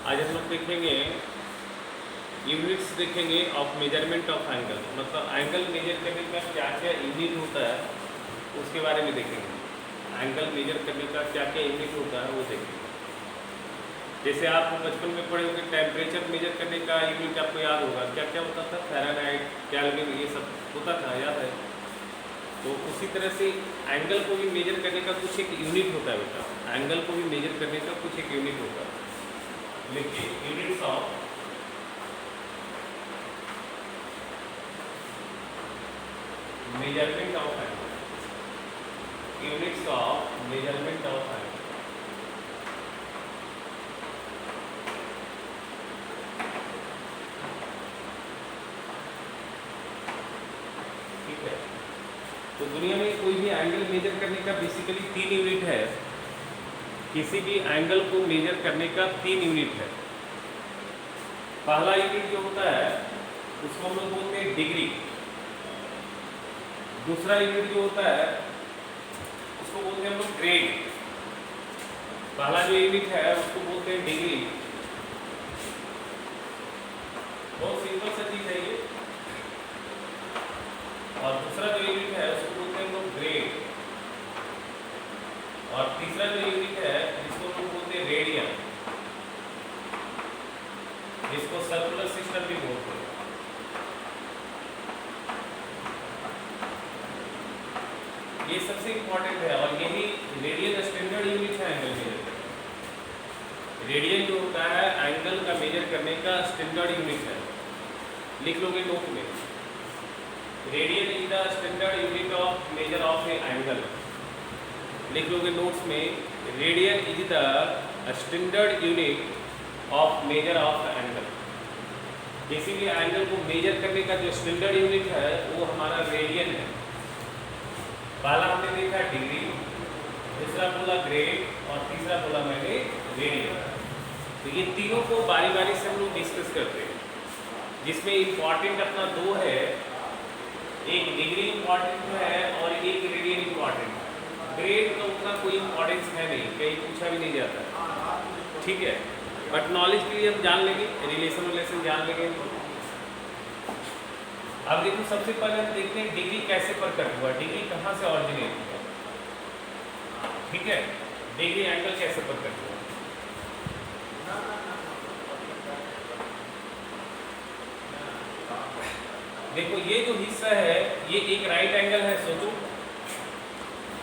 आज हम लोग देखेंगे यूनिट्स देखेंगे ऑफ मेजरमेंट ऑफ एंगल, मतलब एंगल मेजर करने का क्या क्या यूनिट होता है उसके बारे में देखेंगे। एंगल मेजर करने का क्या क्या यूनिट होता है वो देखेंगे। जैसे आप बचपन में पढ़े होंगे टेम्परेचर मेजर करने का यूनिट आपको याद होगा, क्या क्या होता था, फ़ारेनहाइट, केल्विन, ये सब होता था, याद है। तो उसी तरह से एंगल को भी मेजर करने का कुछ एक यूनिट होता है बेटा, एंगल को भी मेजर करने का कुछ एक यूनिट होता है। देखिए units of measurement of angle, units of measurement of angle. ठीक है, तो दुनिया में कोई भी एंगल मेजर करने का बेसिकली 3 यूनिट है। किसी भी एंगल को मेजर करने का 3 यूनिट है। पहला यूनिट जो होता है उसको हम लोग बोलते हैं डिग्री। दूसरा यूनिट जो होता है उसको बोलते हैं हम लोग ग्रेड। पहला जो यूनिट है उसको बोलते हैं डिग्री, बहुत सिंपल सा चीज है ये। और दूसरा जो यूनिट है उसको बोलते हैं हम लोग ग्रेड। और तीसरा जो यूनिट है जिसको हम लोग बोलते हैं रेडियन, जिसको सर्कुलर सिस्टम भी बोलते हैं। ये सबसे इंपॉर्टेंट है और यही रेडियन स्टैंडर्ड यूनिट है एंगल मेजर करने। रेडियन जो होता है एंगल का मेजर करने का स्टैंडर्ड यूनिट है। लिख लोगे नोट में, radian is the standard unit of measure of A angle. लिख लोगे नोट्स में, radian is the standard unit of measure of angle. किसी भी एंगल को मेजर करने का जो स्टैंडर्ड यूनिट है वो हमारा रेडियन है। पहला हमने देखा डिग्री, दूसरा बोला ग्रेड और तीसरा बोला मैंने रेडियन। तो ये तीनों को बारी बारी से हम लोग डिस्कस करते हैं, जिसमें इम्पॉर्टेंट अपना दो है, एक डिग्री इम्पॉर्टेंट है और एक रेडियन इम्पॉर्टेंट है। ग्रेड का उतना कोई इम्पोर्टेंस है नहीं, कहीं पूछा भी नहीं जाता, ठीक है, बट नॉलेज के लिए हम जान लेंगे, रिलेशन जान लेंगे। अब देखो सबसे पहले हम देखते हैं डिग्री कैसे प्रकट हुआ, डिग्री कहाँ से ऑरिजिनेट हुआ। ठीक है, डिग्री एंगल कैसे प्रकट हुआ। देखो ये जो हिस्सा है ये एक राइट एंगल है, सोचो।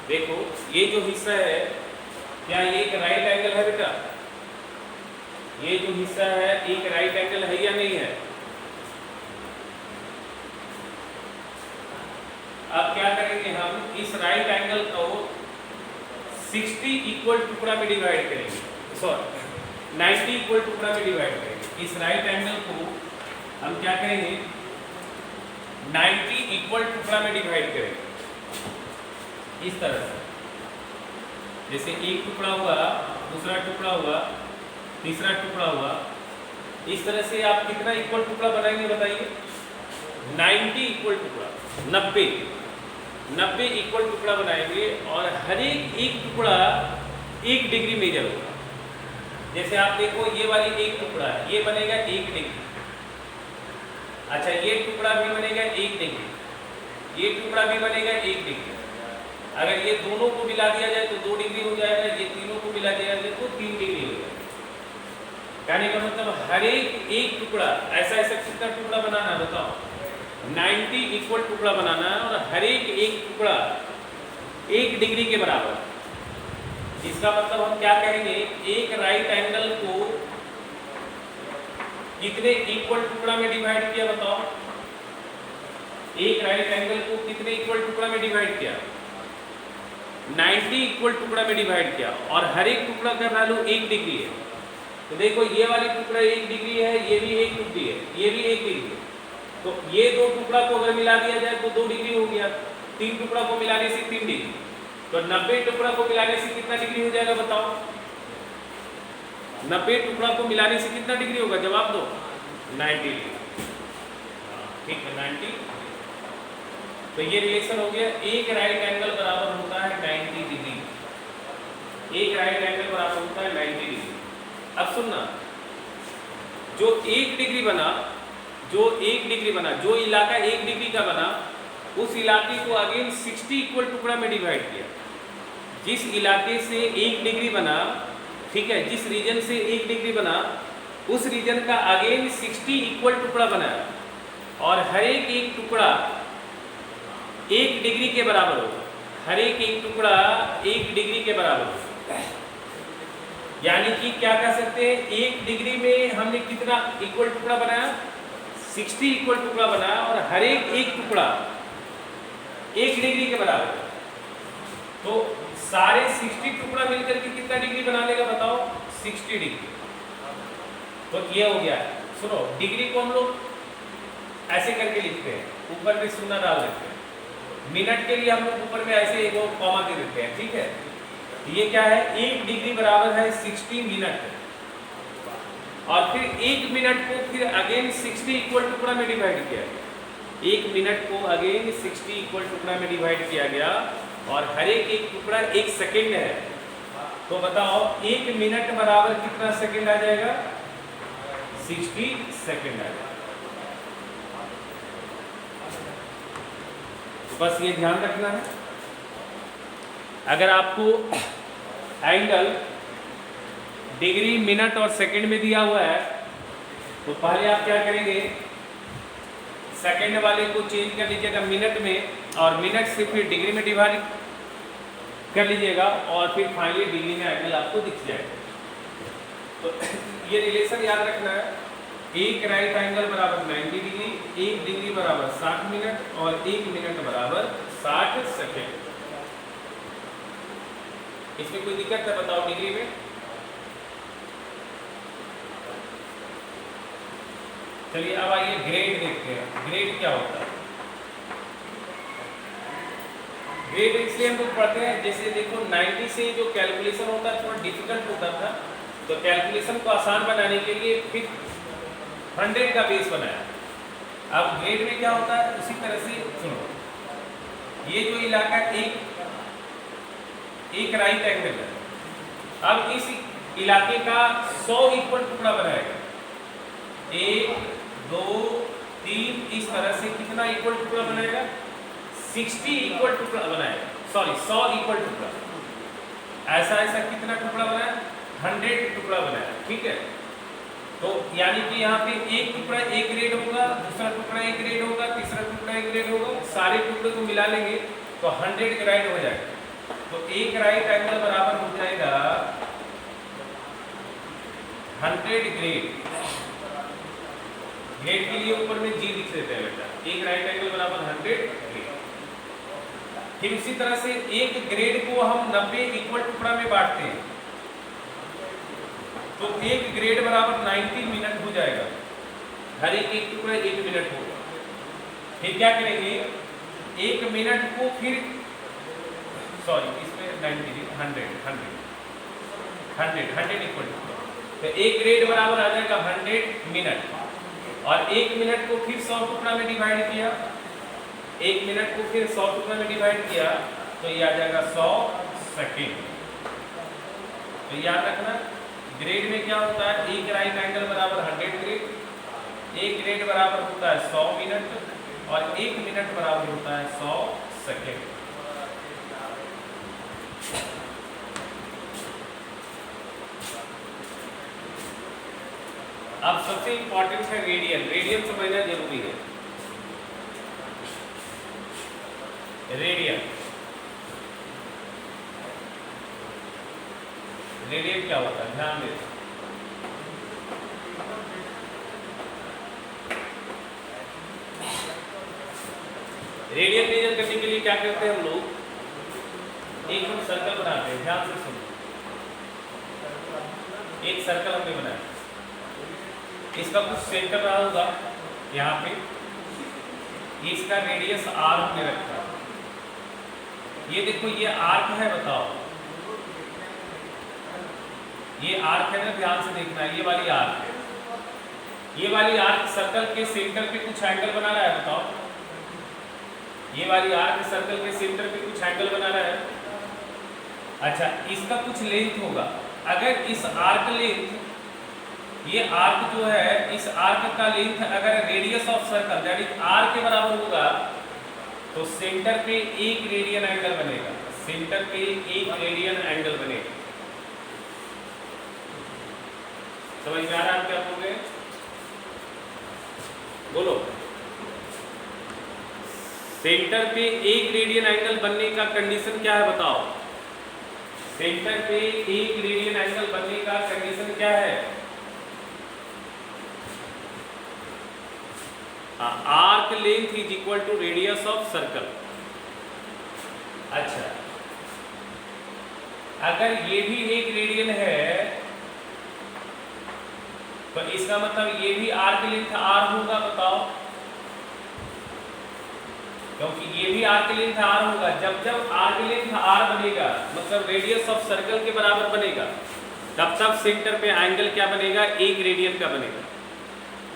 देखो ये जो हिस्सा है क्या ये एक राइट एंगल है बेटा? ये जो हिस्सा है एक राइट एंगल है या नहीं है? अब क्या करेंगे हम, इस राइट एंगल को 60 इक्वल टुकड़ा में डिवाइड करेंगे, सॉरी 90 इक्वल टुकड़ा में डिवाइड करेंगे। इस राइट एंगल को हम क्या करेंगे, 90 इक्वल टुकड़ा में डिवाइड करेंगे इस तरह से। जैसे एक टुकड़ा हुआ, दूसरा टुकड़ा हुआ, तीसरा टुकड़ा हुआ, इस तरह से आप कितना इक्वल टुकड़ा बनाएंगे बताइए? 90 इक्वल टुकड़ा, 90 इक्वल टुकड़ा बनाएंगे और हर एक टुकड़ा 1 डिग्री मेजर होगा। जैसे आप देखो ये वाली एक टुकड़ा है, ये बनेगा 1 डिग्री। अच्छा ये टुकड़ा भी बनेगा 1 डिग्री, ये टुकड़ा भी बनेगा 1 डिग्री। अगर ये दोनों को मिला दिया जाए तो 2 डिग्री हो जाएगा, ये तीनों को मिला दिया जाए तो 3 डिग्री हो जाएगा। कहने का मतलब हर एक टुकड़ा, ऐसा कितना टुकड़ा बनाना है बताओ? 90 इक्वल टुकड़ा बनाना है और हर एक टुकड़ा 1 डिग्री के बराबर। इसका मतलब हम क्या करेंगे, एक राइट एंगल को कितने इक्वल टुकड़ा में डिवाइड किया बताओ? एक राइट एंगल को कितने इक्वल टुकड़ा में डिवाइड किया? 90 इक्वल टुकड़ा में डिवाइड किया और हर एक टुकड़ा का वैल्यू 1 डिग्री है। तो देखो ये वाली टुकड़ा 1 डिग्री है, ये भी 1 डिग्री है, ये भी 1 डिग्री है। तो ये दो टुकड़ा को अगर मिला दिया जाए तो 2 डिग्री हो गया। 3 टुकड़ा को मिलाने से 3 डिग्री। तो 90 टुकड़ा को मिलाने से कितना डिग्री हो जाएगा बताओ? 90 टुकड़ा को मिलाने से कितना डिग्री होगा, जवाब दो। 90 डिग्री, ठीक है 90। तो ये रिलेशन हो गया, एक राइट एंगल बराबर होता है 90 डिग्री। एक राइट एंगल बराबर होता है 90 डिग्री। अब सुनना, जो 1 डिग्री बना, जो इलाका 1 डिग्री का बना, उस इलाके को अगेन 60 इक्वल टुकड़ा में डिवाइड किया। जिस इलाके से 1 डिग्री बना, ठीक है, जिस रीजन से 1 डिग्री बना, उस रीजन का अगेन 60 इक्वल टुकड़ा बनाया, और हर एक टुकड़ा 1 डिग्री के बराबर होगा। हर एक टुकड़ा 1 डिग्री के बराबर होगा। यानी कि क्या कह सकते हैं, 1 डिग्री में हमने कितना इक्वल टुकड़ा बनाया, 60 इक्वल टुकड़ा बनाया, और हर एक टुकड़ा 1 डिग्री के बराबर। तो सारे 60 टुकड़ा मिलकर के कितना डिग्री बना लेगा बताओ, 60 डिग्री। तो ये हो गया। सुनो, डिग्री को हम लोग ऐसे करके लिखते हैं, ऊपर में शून्य डाल देते हैं। मिनट के लिए हम लोग ऊपर में ऐसे एक कॉमा दे देते हैं, ठीक है। ये क्या है, 1 डिग्री बराबर है 60 मिनट, और फिर 1 मिनट को फिर अगेन 60 इक्वल टुकड़ा में डिवाइड किया। 1 मिनट को अगेन 60 इक्वल टुकड़ा में डिवाइड किया गया, और हर एक टुकड़ा 1 सेकेंड है। तो बताओ 1 मिनट बराबर कितना सेकेंड आ जाएगा, 60 सेकेंड आ जाएगा। तो बस ये ध्यान रखना है। अगर आपको एंगल डिग्री, मिनट और सेकंड में दिया हुआ है, तो पहले आप क्या करेंगे, सेकंड वाले को चेंज कर लीजिएगा मिनट में, और मिनट से फिर डिग्री में डिवाइड कर लीजिएगा, और फिर फाइनली डिग्री में एंगल आपको दिख जाएगा। तो ये रिलेशन याद रखना है, एक राइट एंगल बराबर 90 डिग्री, 1 डिग्री बराबर 60 मिनट, और 1 मिनट बराबर 60 सेकेंड। इसमें कोई दिक्कत है बताओ डिग्री में? चलिए अब आइए ग्रेड देखते हैं। ग्रेड क्या होता है? ग्रेड इसलिए हम लोग पढ़ते हैं, जैसे देखो 90 से जो कैलकुलेशन होता है थोड़ा डिफिकल्ट होता था, तो कैलकुलेशन को आसान बनाने के लिए फिर 100 का बेस बनाया। अब ग्रेड में क्या होता है, उसी तरह से सुनो, ये जो इलाका एक राइट एंगल है, अब इस इलाके का 100 इक्वल टुकड़ा बनाएगा। 1 2 3 इस तरह से कितना इक्वल टुकड़ा बनाएगा, 60 इक्वल टुकड़ा बनाएगा, सॉरी 100 इक्वल टुकड़ा। ऐसा कितना टुकड़ा बनाया, 100 टुकड़ा बनाया, ठीक है। तो यानी कि यहाँ पे एक टुकड़ा एक ग्रेड होगा, दूसरा टुकड़ा एक ग्रेड होगा, तीसरा टुकड़ा एक ग्रेड होगा, सारे टुकड़े को मिला लेंगे तो 100 ग्रेड हो जाएगा। तो एक राइट एंगल बराबर हो जाएगा 100 ग्रेड। ग्रेड के लिए ऊपर में जी लिख देते हैं बेटा, एक राइट एंगल बराबर 100 ग्रेड। फिर उसी तरह से एक ग्रेड को हम 90 इक्वल टुकड़ा में बांटते हैं, तो एक ग्रेड बराबर 90 मिनट हो जाएगा। हर एक टुकड़ा 1 मिनट होगा। फिर क्या करेंगे, 1 मिनट को फिर सॉरी इसमें 90 100 इक्वल टुकड़ा, तो एक ग्रेड बराबर आ जाएगा 100 मिनट, और 1 मिनट को फिर 100 टुकड़ा में डिवाइड किया, 1 मिनट को फिर 100 टुकड़ा में डिवाइड किया, तो ये आ जाएगा 100 सेकेंड। तो याद रखना ग्रेड में क्या होता है, एक राइट एंगल बराबर 100 ग्रेड, एक ग्रेड बराबर होता है 100 मिनट, और 1 मिनट बराबर होता है 100 सेकेंड। अब सबसे इंपॉर्टेंट है रेडियन। रेडियन समझना जरूरी है। रेडियन क्या होता है, ध्यान दें। रेडियन मेजर करने के लिए क्या करते हैं हम लोग, एक हम सर्कल बनाते हैं, ध्यान से सुनो। एक सर्कल हमने बनाया, इसका कुछ सेंटर रहा होगा यहाँ पे, इसका रेडियस r हमने रखा। ये देखो ये आर्क है, बताओ ये आर्क है ना, ध्यान से देखना है, ये वाली आर्क है। ये वाली आर्क सर्कल के सेंटर पे कुछ एंगल बना रहा है, बताओ। ये वाली आर्क सर्कल के सेंटर पे कुछ एंगल बना रहा है। अच्छा, इसका कुछ लेंथ होगा। अगर इस आर्क लेंथ ये आर्क जो है, इस आर्क का लेंथ अगर radius of circle that is r के बराबर होगा तो सेंटर पे एक रेडियन एंगल बनेगा, सेंटर पे एक रेडियन एंगल बनेगा। समझ में आ रहा है आप क्या बोल रहे हैं? बोलो। सेंटर पे एक रेडियन एंगल बनने का कंडीशन क्या है बताओ? सेंटर पे एक रेडियन एंगल बनने का कंडीशन क्या है? Arc length is equal to radius of circle. अच्छा, अगर ये भी एक रेडियन है तो इसका मतलब ये भी आर्क लेंथ आर होगा, बताओ। क्योंकि ये भी आर्क लेंथ आर होगा। जब जब आर्क लेंथ आर बनेगा मतलब रेडियस ऑफ सर्कल के बराबर बनेगा, तब तब सेंटर पे एंगल क्या बनेगा? एक रेडियन का बनेगा।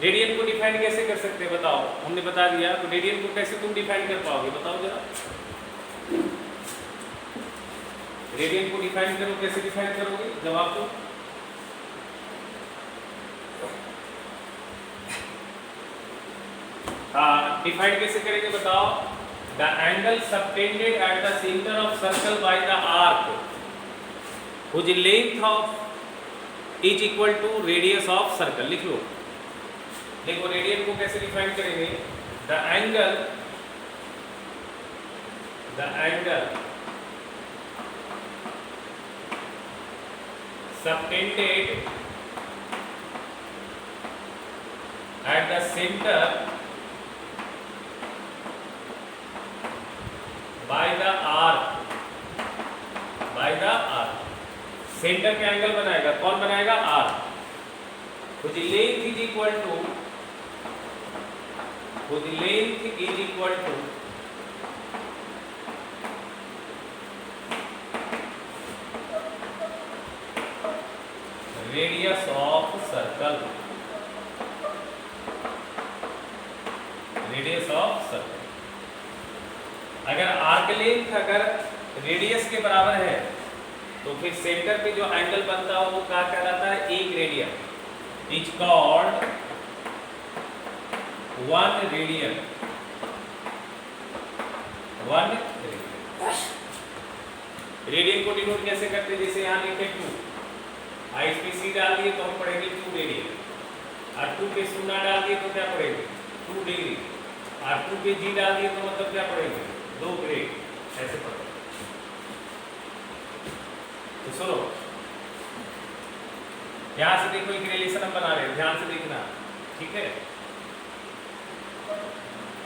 रेडियन को डिफाइन कैसे कर सकते हैं बताओ? हमने बता दिया, तो रेडियन को कैसे तुम डिफाइन कर पाओगे बताओ जरा। रेडियन को डिफाइन करो, कैसे डिफाइन करोगे? जवाब दो। हाँ, डिफाइन कैसे करेंगे बताओ? The angle subtended at the centre of circle by the arc whose length of is equal to radius of circle. लिख लो। देखो रेडियन को कैसे डिफाइन करेंगे? The angle subtended at the centre by the arc, centre पे angle बनाएगा कौन बनाएगा? आर्क। तो length is equal to radius of circle, अगर आर्क लेंथ अगर रेडियस के बराबर है तो फिर सेंटर पे जो एंगल बनता है वो क्या कहलाता है? एक radian. Is called 1 radian. Radian को डिनोट कैसे करते? जैसे यहाँ लिखे 2, आई पे सी डाल दिए तो हम पढ़ेंगे 2 रेडियन, और 2 पे 0 डाल दिए तो क्या पढ़ेंगे? 2 डिग्री, और 2 पे जी डाल दिए तो मतलब क्या पढ़ेंगे? 2 ग्रेड। ऐसे पढ़ो। तो सुनो, यहां से देखो एक रिलेशन हम बना रहे हैं, ध्यान से देखना, ठीक है?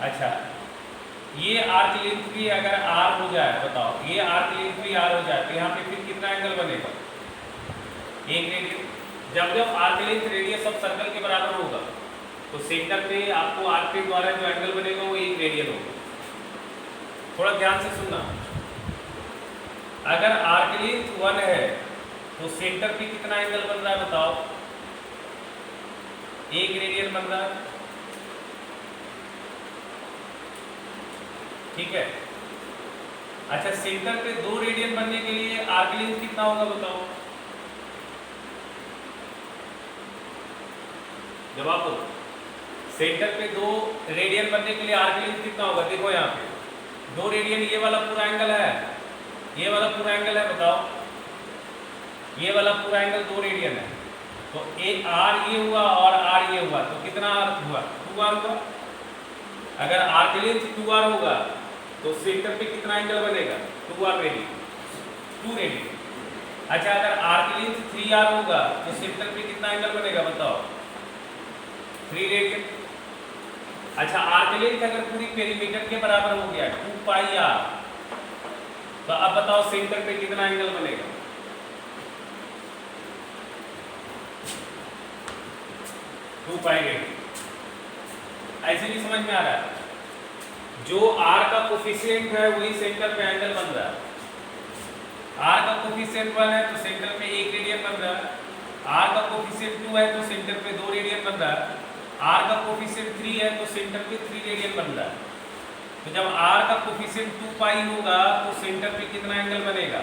अच्छा, ये आर्क लेंथ भी अगर आर हो जाए, बताओ, ये आर्क लेंथ भी आर हो जाए तो यहाँ पे फिर कितना एंगल बनेगा? एक रेडियन। जब जब arc length radius of circle के बराबर होगा तो सेंटर पे आपको आर्क के द्वारा जो एंगल बनेगा वो एक रेडियन होगा। थोड़ा ध्यान से सुनना। अगर आर्क लेंथ 1 है तो सेंटर पे कितना एंगल बन रहा है बताओ? एक रेडियन बन रहा है, ठीक है? अच्छा, सेंटर पे 2 रेडियन बनने के लिए आर्क लेंथ कितना होगा बताओ? जवाब दो। सेंटर पे 2 रेडियन बनने के लिए आर्क लेंथ कितना होगा? देखो यहाँ पे 2 रेडियन, ये वाला पूरा एंगल है, ये वाला पूरा एंगल है, बताओ। ये वाला पूरा एंगल 2 रेडियन है, तो एक आर ये हुआ और आर ये हुआ, तो कितना आर हुआ? 2r हुआ। अगर आर्क लेंथ 2r होगा तो सेंटर पे कितना एंगल बनेगा? 2r radian, 2 radian. अच्छा, अगर आर्क लेंथ 3r होगा तो सेंटर पे कितना एंगल बनेगा बताओ? 3 रेडियन। अच्छा, आर्क लेंथ अगर पूरी पेरीमीटर के बराबर हो गया 2 पाई r, तो अब बताओ सेंटर पे कितना एंगल बनेगा? 2 पाई रेडियन। ऐसे भी समझ में आ रहा है? जो r का कोफिशिएंट है वही सेंटर पे एंगल बन रहा है। r का कोफिशिएंट 1 है तो सेंटर पे 1 रेडियन बन रहा है, r का कोफिशिएंट 2 है तो सेंटर पे 2 रेडियन बन रहा है, r का कोफिशिएंट 3 है तो सेंटर पे 3 रेडियन बन रहा है। तो जब r का कोफिशिएंट 2 पाई होगा तो सेंटर पे कितना एंगल बनेगा?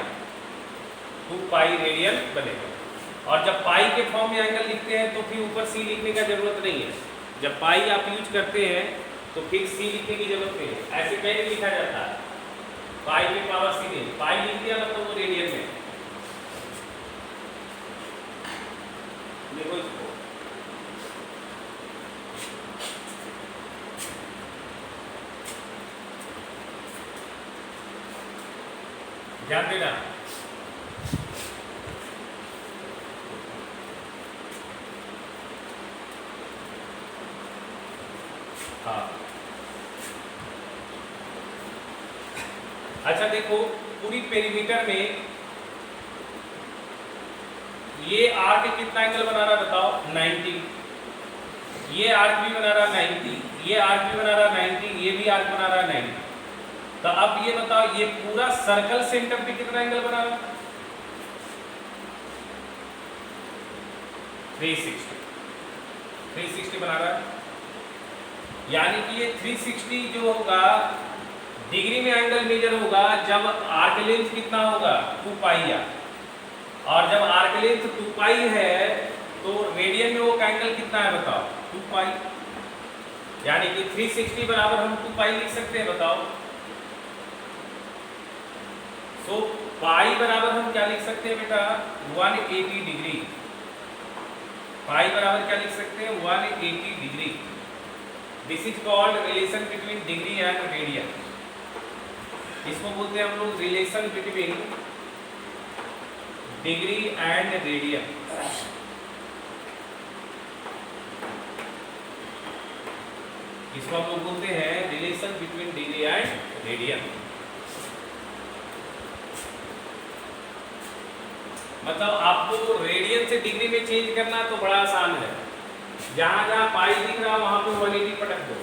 2 पाई रेडियन बनेगा। और जब पाई के फॉर्म में एंगल लिखते हैं तो फिर ऊपर सी लिखने का जरूरत नहीं है। जब पाई आप यूज करते हैं तो फिर सी लिखने की जरूरत नहीं है। ऐसे कहीं नहीं लिखा जाता है पाई के पावर सी नहीं, पाई लिख दिया मतलब वो रेडियन में। देखो इसको ध्यान देना। हाँ अच्छा देखो पूरी पेरीमीटर में ये आर्क कितना एंगल बना रहा बताओ 90, ये आर्क भी बना रहा 90, ये आर्क भी बना रहा 90, ये भी आर्क बना रहा 90। तो अब ये बताओ ये पूरा सर्कल सेंटर पे कितना एंगल बना रहा 360 बना रहा है। यानी कि ये 360 जो होगा डिग्री में एंगल मेजर होगा जब आर्क लेंथ कितना होगा 2 पाई या, और जब आर्क लेंथ 2 पाई है तो रेडियन में वो एंगल कितना है बताओ 2 पाई। यानी कि 360 बराबर हम 2 पाई लिख सकते हैं बताओ। सो पाई बराबर हम क्या लिख सकते हैं बेटा 180 डिग्री। पाई बराबर क्या लिख सकते हैं 180 degree. This is called relation between degree and radian. इसको बोलते हैं हम लोग relation between degree and radian. इसको हम लोग बोलते हैं relation between degree and radian. मतलब आपको रेडियन से डिग्री में चेंज करना तो बड़ा आसान है। जहां जहां पाई दिख रहा वहां पे 180 पटक दो।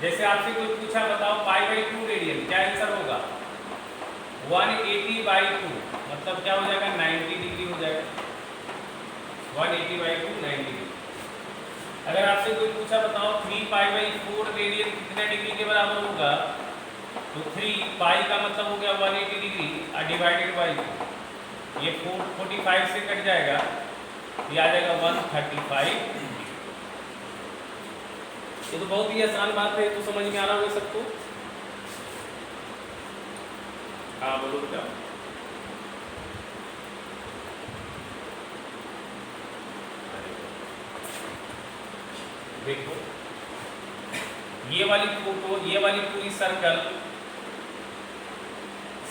जैसे आपसे कोई पूछा बताओ पाई बाई 2 रेडियन, क्या आंसर होगा 180 बाई 2, मतलब क्या हो जाएगा 90 डिग्री हो जाएगा। 180 बाई 2 90 डिग्री। अगर आपसे कोई पूछा बताओ 3 पाई बाई 4 रेडियन कितने डिग्री के बराबर होगा, तो 3 पाई का मतलब हो गया 180 डिग्री डिवाइडेड बाई 2, ये 45 से कट जाएगा, ये आ जाएगा 135। ये तो बहुत ही आसान बात है, तो समझ में आ रहा होगा सबको। हाँ बोलो बेटा। देखो ये वाली फोटो, ये वाली पूरी सर्कल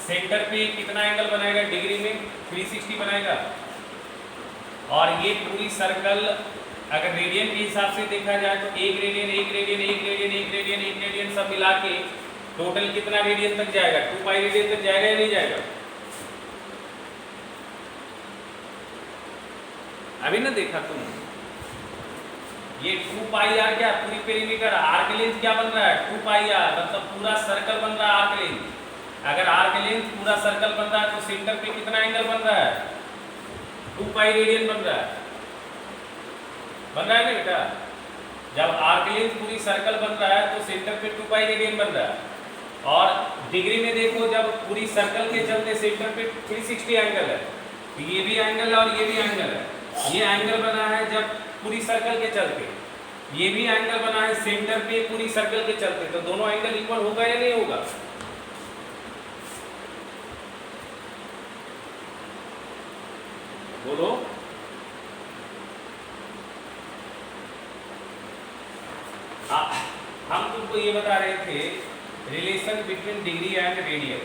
सेंटर पे कितना एंगल बनाएगा डिग्री में 360 बनाएगा। और ये पूरी सर्कल अगर रेडियन के हिसाब से देखा जाए तो एक रेडियन एक रेडियन एक रेडियन एक रेडियन एक रेडियन सब मिला के टोटल कितना रेडियन तक जाएगा 2 पाई रेडियन तक जाएगा या नहीं जाएगा। अभी ना देखा तुम, ये 2 पाई आर क्या पूरी पेरीमीटर आर्क लेंथ क्या बन रहा है 2 पाई आर, मतलब पूरा सर्कल बन रहा है आर्क लेंथ। अगर आर्क लेंथ पूरा सर्कल बन रहा है तो सेंटर पे कितना एंगल बन रहा है 2 पाई रेडियन बन रहा है ना बेटा। जब आर्क लेंथ पूरी सर्कल बन रहा है तो सेंटर पे 2 पाई रेडियन बन रहा है। और डिग्री में देखो जब पूरी सर्कल के चलते सेंटर पे 360 एंगल है, तो ये भी एंगल है और ये भी एंगल है। ये एंगल बना है जब पूरी सर्कल के चलते, ये भी एंगल बना है सेंटर पे पूरी सर्कल के चलते, तो दोनों एंगल इक्वल होगा या नहीं होगा। बोलो। हम तुमको ये बता रहे थे relation between degree and radian.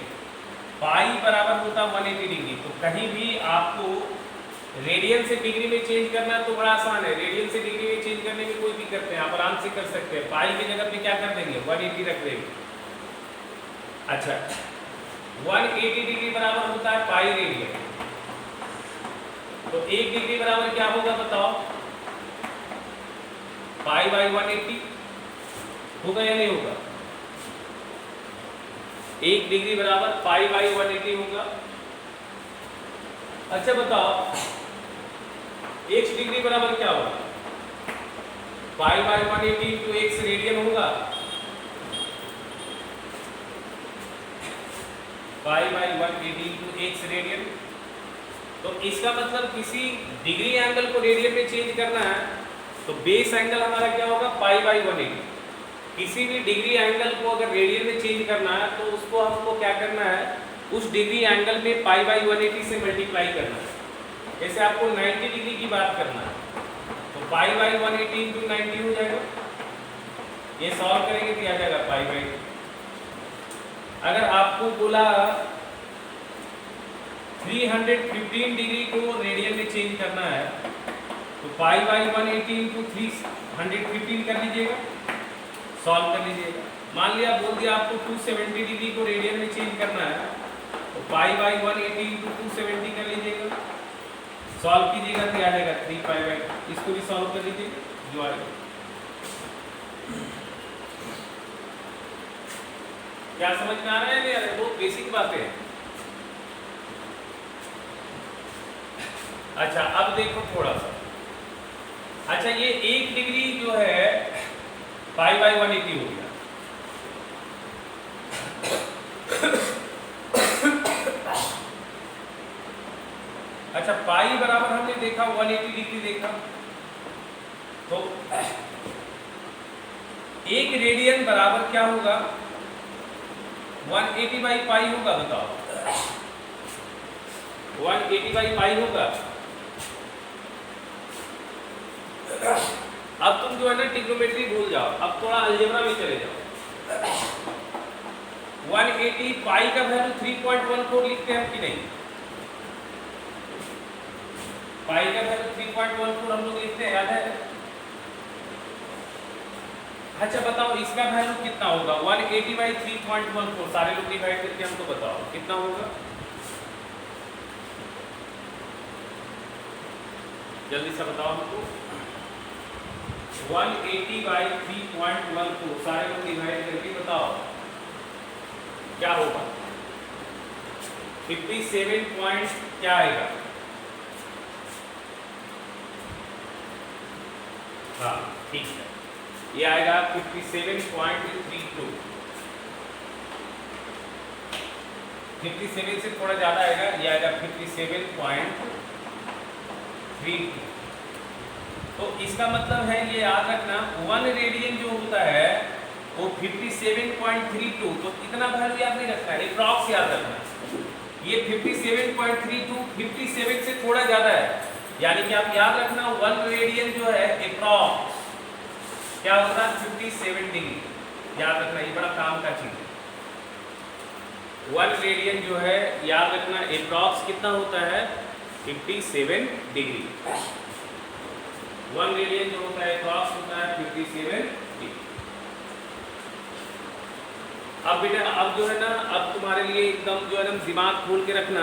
Pi बराबर होता 180 डिग्री। तो कहीं भी आपको रेडियन से डिग्री में चेंज करना तो बड़ा आसान है। रेडियन से डिग्री में चेंज करने में कोई दिक्कत नहीं, आप आराम से कर सकते हैं। पाई की जगह पे क्या कर देंगे 180 रख देंगे। अच्छा 180 डिग्री बराबर होता है पाई रेडियन। तो 1 डिग्री बराबर क्या होगा बताओ पाई बाई 180 होगा या नहीं होगा। 1 डिग्री बराबर पाई बाई 180 होगा। अच्छा बताओ x डिग्री बराबर क्या होगा pi by 180 into x radian होगा। Pi by 180 into x radian तो इसका मतलब किसी डिग्री एंगल को रेडियन में चेंज करना है तो बेस एंगल हमारा क्या होगा, पाई बाई 180। किसी भी डिग्री एंगल को अगर रेडियन में चेंज करना है तो उसको हमको क्या करना है, उस डिग्री एंगल में पाई बाई 180 से मल्टीप्लाई करना है। जैसे आपको 90 डिग्री की बात करना है तो पाई बाई 180 इंटू 90 हो जाएगा। ये सॉल्व करेंगे तो आ जाएगा पाई बाई। अगर आपको बोला 315 डिग्री को रेडियन में चेंज करना है तो पाई बाई 180 इंटू 315 कर लीजिएगा, सॉल्व कर लीजिएगा। मान लिया बोल दिया आपको 270 डिग्री को रेडियन में चेंज करना है तो पाई बाई 180 इंटू 270 कर लीजिएगा, सॉल्व कीजिएगा तो आ जाएगा 3 पाई बाई। इसको भी सॉल्व कर लीजिएगा जो आएगा। क्या समझ में आ रहा है यार, बहुत बेसिक बातें हैं। अच्छा अब देखो थोड़ा सा, अच्छा ये 1 डिग्री जो है पाई बाई 180 हो गया। अच्छा पाई बराबर हमने देखा 180 डिग्री देखा, तो 1 रेडियन बराबर क्या होगा, 180 बाई पाई होगा, बताओ 180 बाई पाई होगा। अब तुम जो है ना ट्रिग्नोमेट्री भूल जाओ, अब थोड़ा अलजेब्रा में चले जाओ। 180 पाई का वैल्यू 3.14 लिखते हैं कि नहीं, पाई का वैल्यू 3.14 हम लोग लिखते हैं, याद है। अच्छा बताओ इसका वैल्यू कितना होगा, 180 बाई 3.14 सारे लोग डिवाइड करके हमको बताओ कितना होगा, जल्दी से बताओ हमको। 180 बाई 3.14 सारे लोग डिवाइड करके बताओ क्या होगा, 57 पॉइंट क्या आएगा, हाँ ठीक है, ये आएगा 57.32। 57 से थोड़ा ज्यादा आएगा, ये आएगा 57.32। तो इसका मतलब है, ये याद रखना 1 रेडियन जो होता है वो 57.32, तो इतना वैल्यू याद नहीं रखना है, अप्रॉक्स याद रखना है। ये 57.32 57 से थोड़ा ज्यादा है, यानी कि आप याद रखना 1 रेडियन जो है अप्रॉक्स क्या होता है 57 डिग्री, याद रखना, ये बड़ा काम का चीज है। 1 रेडियन जो है याद रखना अप्रॉक्स कितना होता है 57 डिग्री। 1 रेडियन जो होता है अप्रॉक्स होता है 57 डिग्री। अब बेटा अब जो है ना, अब तुम्हारे लिए एकदम जो है ना दिमाग खोल के रखना,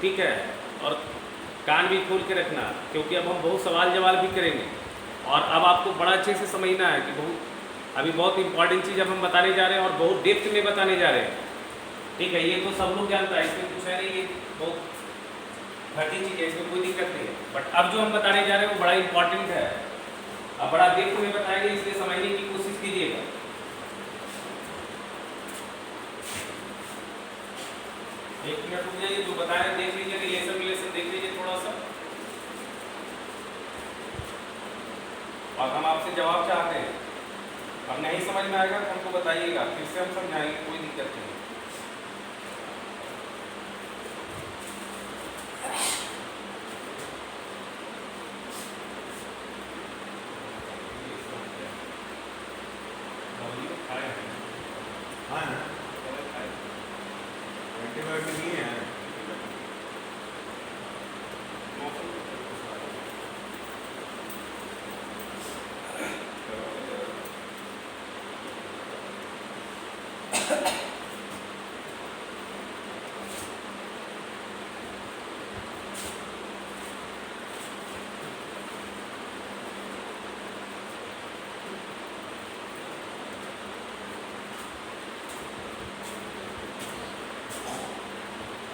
ठीक है, और कान भी खोल के रखना, क्योंकि अब हम बहुत सवाल जवाब भी करेंगे और अब आपको बड़ा अच्छे से समझना है कि अभी बहुत इंपॉर्टेंट चीज़ अब हम बताने जा रहे हैं और बहुत डेप्थ में बताने जा रहे हैं, ठीक है। ये तो सब लोग जानता है, इसमें कुछ है नहीं, ये बहुत घटी चीज़ है, इसमें कोई दिक्कत नहीं है। बट अब जो हम बताने जा रहे हैं वो बड़ा इंपॉर्टेंट है, अब बड़ा डेप्थ में बताएंगे, इसलिए समझने की कोशिश कीजिएगा। एक मिनट रुक जाइए, जो बताया देख लीजिए, रिलेशन देख लीजिए थोड़ा सा, और हम आपसे जवाब चाहते हैं। अब नहीं समझ में आएगा तो हमको बताइएगा, फिर से हम समझाएंगे, कोई दिक्कत नहीं।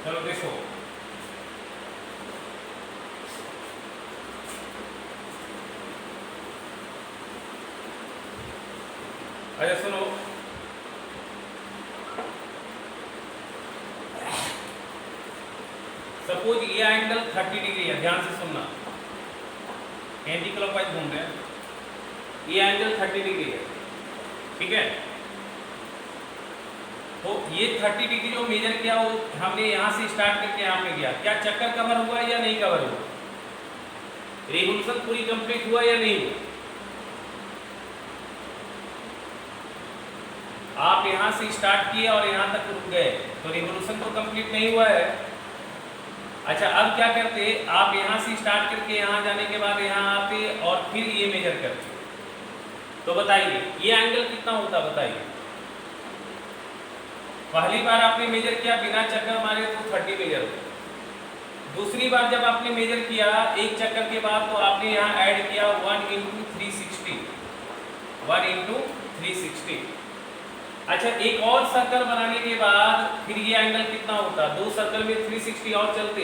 चलो देखो, अच्छा सुनो, सपोज ये एंगल 30 डिग्री है, ध्यान से सुनना, एंटी क्लॉकवाइज घूम रहे हैं, ये एंगल 30 डिग्री है, ठीक है। तो ये 30 डिग्री जो मेजर किया वो हमने यहाँ से स्टार्ट करके यहाँ पे गया, क्या चक्कर कवर हुआ या नहीं कवर हुआ, रेवोल्यूशन पूरी कंप्लीट हुआ या नहीं हुआ। आप यहाँ से स्टार्ट किए और यहाँ तक रुक गए तो रिवोल्यूशन तो कंप्लीट नहीं हुआ है। अच्छा, अब क्या करते, आप यहाँ से स्टार्ट करके यहाँ जाने के बाद यहाँ आते और फिर ये मेजर करते, तो बताइए ये एंगल कितना होता, बताइए। पहली बार आपने मेजर किया बिना चक्कर मारे तो 30 मेजर होता, दूसरी बार जब आपने मेजर किया एक चक्कर के बाद तो आपने यहाँ ऐड किया 1 × 360, 1 × 360। अच्छा, एक और सर्कल बनाने के बाद फिर ये एंगल कितना होता, दो सर्कल में 360 और चलते,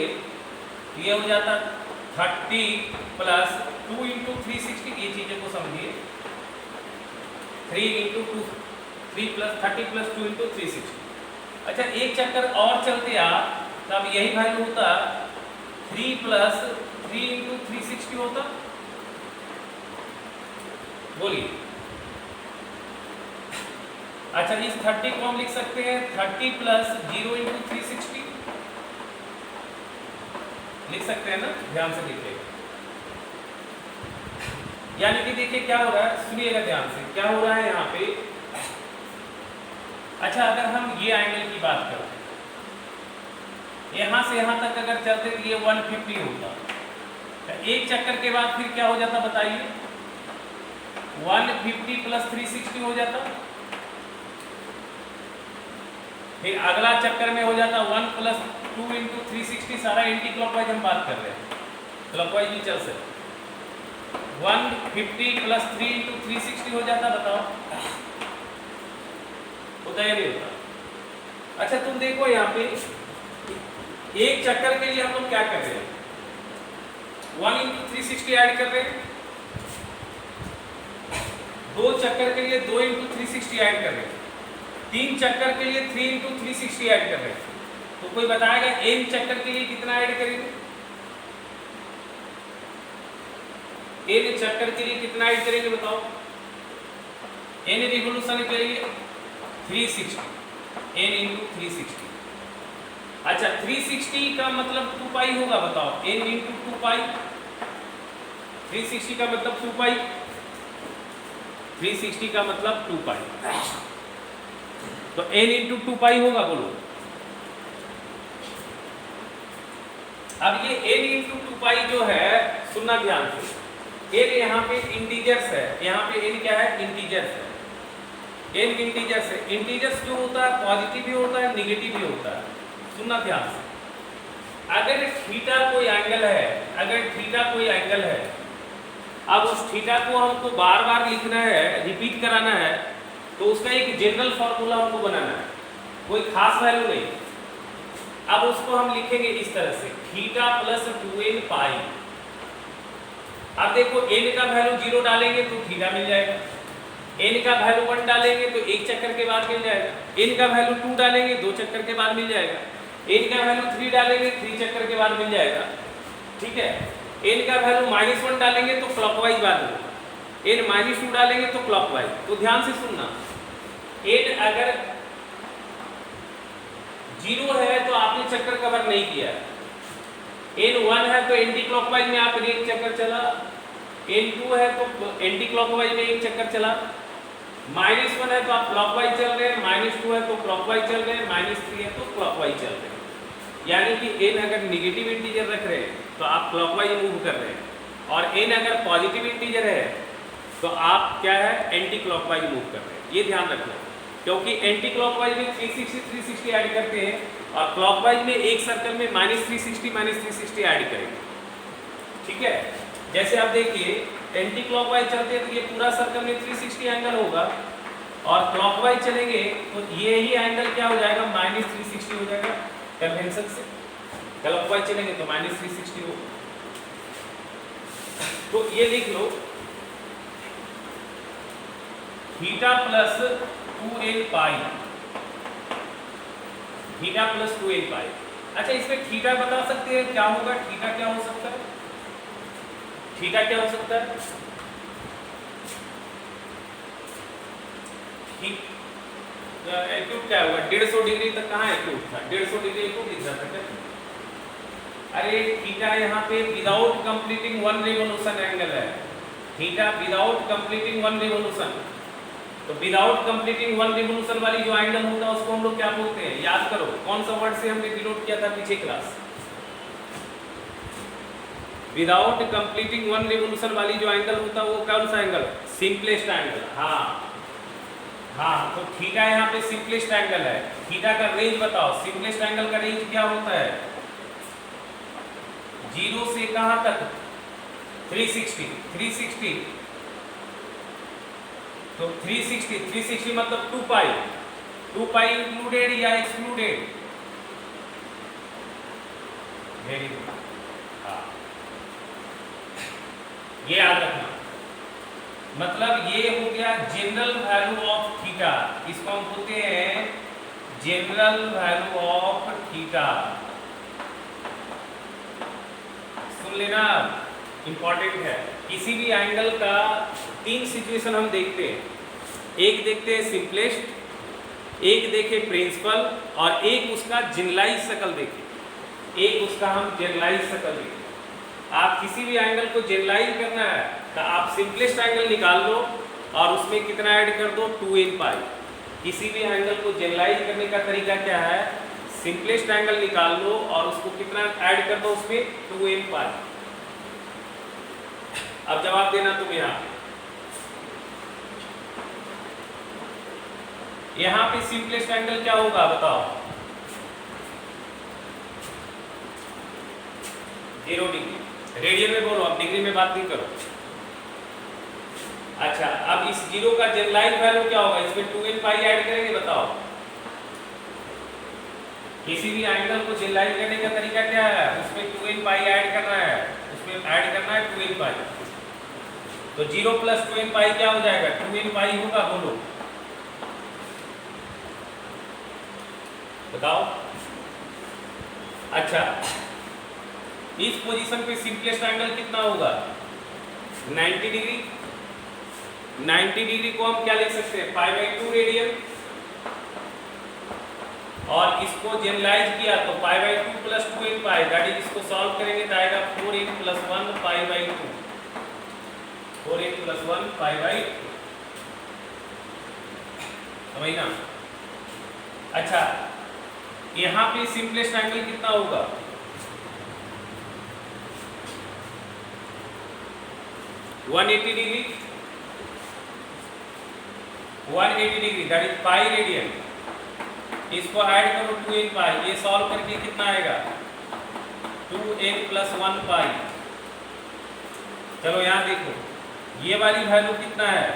ये हो जाता 30 + 2 × 360, ये चीजें को समझिए, 3 × 2, 3 + 30 + 2 × 360। अच्छा, एक चक्कर और चलते आप तब यही वैल्यू होता 3 + 3 × 360 होता, बोलिए। अच्छा, इस 30 को हम लिख सकते हैं 30 + 0 × 360, लिख सकते हैं ना, ध्यान से देखिएगा। यानी कि देखिए क्या हो रहा है, सुनिएगा ध्यान से, क्या हो रहा है यहाँ पे। अच्छा, अगर हम ये एंगल की बात करते हैं, यहाँ से यहाँ तक अगर चलते तो ये 150 होता, एक चक्कर के बाद फिर क्या हो जाता बताइए, 150 + 360 हो जाता, फिर अगला चक्कर में हो जाता 1 + 2 × 360, सारा एंटी क्लॉकवाइज हम बात कर रहे हैं, क्लॉकवाइज भी चल सकते। 150 + 3 × 360 हो जाता, बताओ होता या नहीं होता। अच्छा, तुम देखो यहाँ पे एक चक्कर के लिए हम लोग क्या कर रहे हैं, 1 × 360 ऐड कर रहे हैं, दो चक्कर के लिए 2 × 360 ऐड कर रहे हैं, तीन चक्कर के लिए 3 × 360 ऐड कर रहे हैं। तो कोई बताएगा n चक्कर के लिए कितना ऐड करेंगे, n चक्कर के लिए कितना ऐड करेंगे बताओ, n रिवोल्यूशन के लिए 360, n × 360। अच्छा, 360 का मतलब 2π होगा, बताओ, n × 2π, 360 का मतलब 2π, 360 का मतलब 2π, तो n × 2π होगा, बोलो। अब ये n × 2π जो है, सुनना ध्यान से, n यहाँ पे इंटीजर्स है, यहाँ पे n क्या है, इंटीजर्स है, n इंटीजर्स है। इंटीजर्स जो होता है पॉजिटिव भी होता है निगेटिव भी होता है, सुनना ध्यान से। अगर थीटा कोई एंगल है, अगर थीटा कोई एंगल है, अब उस थीटा को हमको बार बार लिखना है, रिपीट कराना है, तो उसका एक जनरल फॉर्मूला हमको बनाना है, कोई खास वैल्यू नहीं। अब उसको हम लिखेंगे इस तरह से, थीटा + 2nπ। अब देखो n का वैल्यू 0 डालेंगे तो थीटा मिल जाएगा, n का वैल्यू 1 डालेंगे तो एक चक्कर के बाद मिल जाएगा, n का वैल्यू 2 डालेंगे 2 चक्कर के बाद मिल जाएगा, n का वैल्यू 3 डालेंगे 3 चक्कर के बाद मिल जाएगा, ठीक है। n का वैल्यू -1 डालेंगे तो क्लॉकवाइज बात होगा, n -2 डालेंगे तो क्लॉकवाइज। तो ध्यान से सुनना, n अगर 0 है तो आपने चक्कर कवर नहीं किया, n 1 है तो एंटी क्लॉकवाइज में आप एक चक्कर चला, n 2 है तो एंटी क्लॉकवाइज में एक चक्कर चला, -1 है तो आप क्लॉकवाइज चल रहे हैं, -2 है तो क्लॉकवाइज चल रहे हैं, -3 है तो क्लॉकवाइज चल रहे हैं। यानी कि n अगर निगेटिव इंटीजर रख रहे हैं तो आप क्लॉकवाइज मूव कर रहे हैं, और n अगर पॉजिटिव इंटीजर है तो आप क्या है, एंटी क्लॉकवाइज मूव कर रहे हैं। ये ध्यान रखना, क्योंकि एंटी क्लॉकवाइज में 360 ऐड करते हैं और क्लॉकवाइज में एक सर्कल में -360 ऐड करेंगे, ठीक है। जैसे आप देखिए एंटी क्लॉकवाइज चलते हैं तो ये पूरा सर्कल में 360 एंगल होगा, और क्लॉकवाइज चलेंगे तो ये ही एंगल क्या हो जाएगा, -360 हो जाएगा कन्वेंशन से। क्लॉकवाइज चलेंगे तो -360 होगा। तो ये लिख लो, थीटा + 2nπ, थीटा + 2nπ। अच्छा इसमें थीटा बता सकते हैं क्या होगा? थीटा क्या हो सकता है? थीटा क्या हो सकता है? एक्यूट क्या होगा? 150 डिग्री तक कहाँ एक्यूट था? 150 डिग्री एक्यूट दिख रहा था क्या? अरे थीटा यहाँ पे without completing one revolution angle है। Theta without completing one revolution, तो विदाउट कंप्लीटिंग वन रिवोल्यूशन वाली जो एंगल होता है उसको हम लोग क्या बोलते हैं? याद करो, कौन सा वर्ड से हमने डिनोट किया था पीछे class? Without completing one revolution वाली जो एंगल होता है वो कौन सा एंगल? Simplest angle. हाँ, तो थीटा यहाँ पे सिंपलेस्ट एंगल है। थीटा का रेंज बताओ, सिंपलेस्ट एंगल का रेंज क्या होता है? 0 से कहाँ तक? 360। तो 360 मतलब 2 पाई इंक्लूडेड या एक्सक्लूडेड? Very good. हाँ, ये याद रखना। मतलब ये हो गया जनरल वैल्यू ऑफ थीटा, इसको हम बोलते हैं जनरल वैल्यू ऑफ थीटा। सुन लेना, इंपॉर्टेंट है। किसी भी एंगल का 3 सिचुएशन हम देखते हैं। एक देखते हैं सिंपलेस्ट, एक देखे प्रिंसिपल, और एक उसका जनरलाइज शकल देखे। एक उसका हम जनरलाइज शकल देखें। आप किसी भी एंगल को जनरलाइज करना है तो आप सिंपलेस्ट एंगल निकाल लो और उसमें कितना ऐड कर दो? 2n पाई। किसी भी एंगल को जनरलाइज करने का तरीका क्या है? सिंपलेस्ट एंगल निकाल लो और उसको कितना ऐड कर दो? उसमें 2n पाई। अब जवाब देना तुम। यहाँ पे सिंपलेस्ट एंगल क्या होगा बताओ? 0 डिग्री। रेडियन में बोलो, अब डिग्री में बात नहीं करो। अच्छा, अब इस 0 का जनरलाइज वैल्यू क्या होगा? इसमें 2n पाई ऐड करेंगे, बताओ। किसी भी एंगल को जनरलाइज करने का तरीका क्या है? उसमें 2n पाई ऐड करना है, उसमें ऐड करना है 2n पाई। तो 0 + 2n पाई क्या हो जाएगा? 2n पाई होगा, बोलो बताओ। अच्छा, इस पोजीशन पे सिंपलेस्ट एंगल कितना होगा? 90 डिग्री। 90 डिग्री को हम क्या लिख सकते हैं? π/2 रेडियन। और इसको जनरलाइज किया तो π/2 + 2n पाई, दैट इज, इसको सॉल्व करेंगे तो आएगा 4n + 1 π/2। 4n + 1 π/2, समझ ना? अच्छा, यहाँ पे सिंपलेस्ट एंगल कितना होगा? 180 degree. 180 degree that is pi radian. इसको ऐड करो 2n पाई, ये सॉल्व करके कितना आएगा? 2n + 1 पाई। चलो यहाँ देखो, ये वाली वैल्यू कितना है?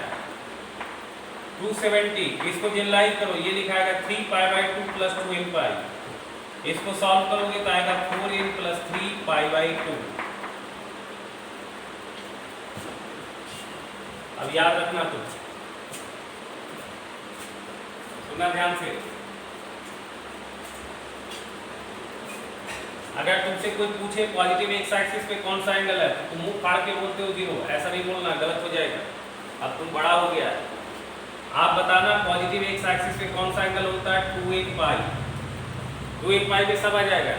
270। इसको जनरलाइज करो, ये लिखा आएगा 3π/2 + 2n पाई। इसको सॉल्व करोगे तो आएगा 4n + 3 π/2। अब याद रखना, तुम सुनना ध्यान से। अगर तुमसे कोई पूछे पॉजिटिव एक्स एक्सिस पे कौन सा एंगल है, तो तुम मुंह फाड़ के बोलते हो 0। ऐसा नहीं बोलना, गलत हो जाएगा। अब तुम बड़ा हो गया है, आप बताना पॉजिटिव एक्स एक्सिस पे कौन सा एंगल होता है? 2n पाई। 2n पाई में सब आ जाएगा,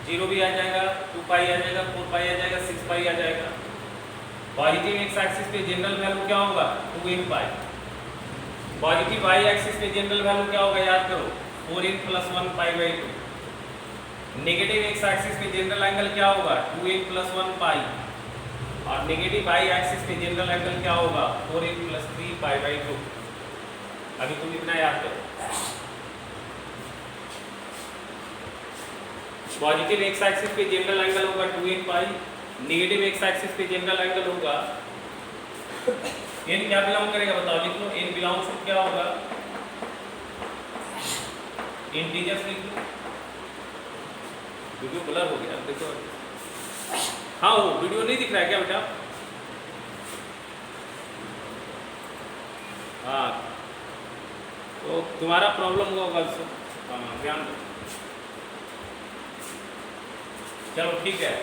0 भी आ जाएगा, 2 पाई आ जाएगा, 4 पाई आ जाएगा, 6 पाई आ जाएगा। पॉजिटिव एक्स एक्सिस पे जनरल वैल्यू क्या होगा? 2n पाई। पॉजिटिव वाई एक्सिस पे जनरल वैल्यू क्या होगा? याद करो, 4n + 1 π/2। नेगेटिव एक्स एक्सिस पे जनरल एंगल क्या होगा? 2n + 1 पाई। और नेगेटिव वाई एक्सिस पे जनरल एंगल क्या होगा? 4n + 3 π/2। अभी तुम इतना याद करो। पॉजिटिव एक्स एक्सिस पे जनरल एंगल होगा 2n पाई, नेगेटिव एक्स एक्सिस पे जनरल एंगल होगा n क्या बिलोंग करेगा बताओ? लिख लो, n बिलोंग्स टू क्या होगा? इंटीजर्स लिख लो। वीडियो ब्लर हो गया, देखो। हाँ, वो वीडियो नहीं दिख रहा है क्या बेटा? हाँ, तो तुम्हारा प्रॉब्लम होगा, ध्यान दो। चलो ठीक है,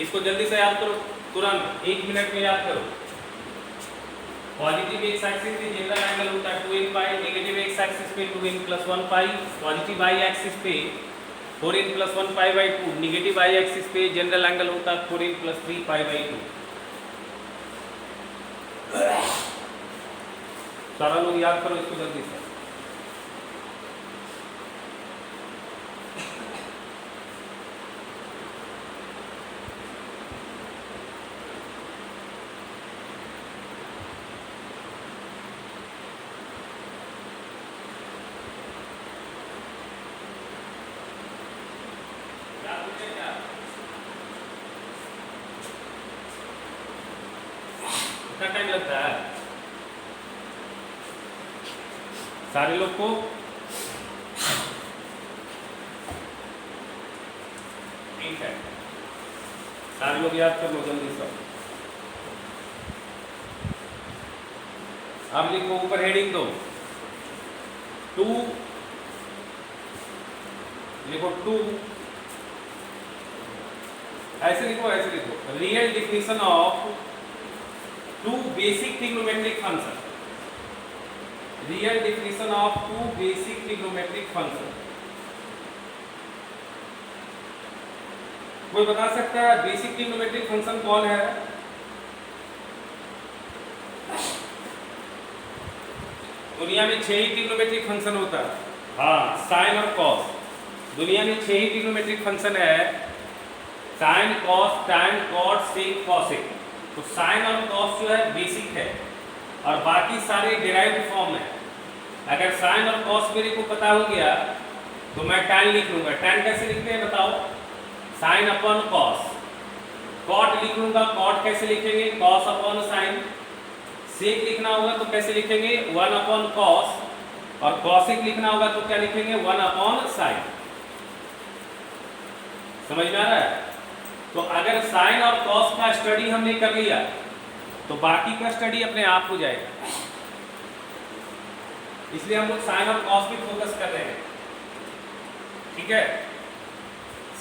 इसको जल्दी से याद करो, तुरंत 1 मिनट में याद करो। पॉजिटिव एक्स एक्सिस पे जनरल एंगल होता है 2n पाई, नेगेटिव एक्स एक्सिस पे 2n + 1 पाई, पॉजिटिव वाई एक्सिस पे 4n + 1 pi by 2, negative y axis पे जनरल एंगल होता है 4n + 3 पाई बाई 2। सारा लोग याद करो इसको जल्दी से। कितना टाइम लगता है सारे लोग को? ठीक है, सारे लोग याद कर लो जल्दी से। अब लिखो ऊपर हेडिंग दो 2, लिखो 2, ऐसे लिखो real definition of 2 basic trigonometric function, real definition of 2 basic trigonometric function. कोई बता सकता है बेसिक ट्रिग्नोमेट्रिक फंक्शन कौन है? दुनिया में 6 ही ट्रिग्नोमेट्रिक फंक्शन होता है। हाँ, साइन और कॉस, दुनिया में 6 ही ट्रिग्नोमेट्रिक फंक्शन है, साइन, कॉस, टैन, कॉट, सेक, कॉसेक। तो साइन और कॉस जो है बेसिक है और बाकी सारे डिराइव्ड फॉर्म है। अगर साइन और कॉस मेरे को पता हो गया तो मैं टैन लिख लूंगा। टैन कैसे लिखते हैं बताओ? Sine upon cos. कॉट लिख लूंगा, कॉट कैसे लिखेंगे? Cos upon sine. सेक लिखना होगा तो कैसे लिखेंगे? 1 अपॉन कॉस। और कॉसेक लिखना होगा तो क्या लिखेंगे? 1 अपॉन साइन। समझ में आ रहा है? तो अगर साइन और कॉस का स्टडी हमने कर लिया तो बाकी का स्टडी अपने आप हो जाएगा। इसलिए हम लोग साइन और कॉस पे फोकस कर रहे हैं। ठीक है,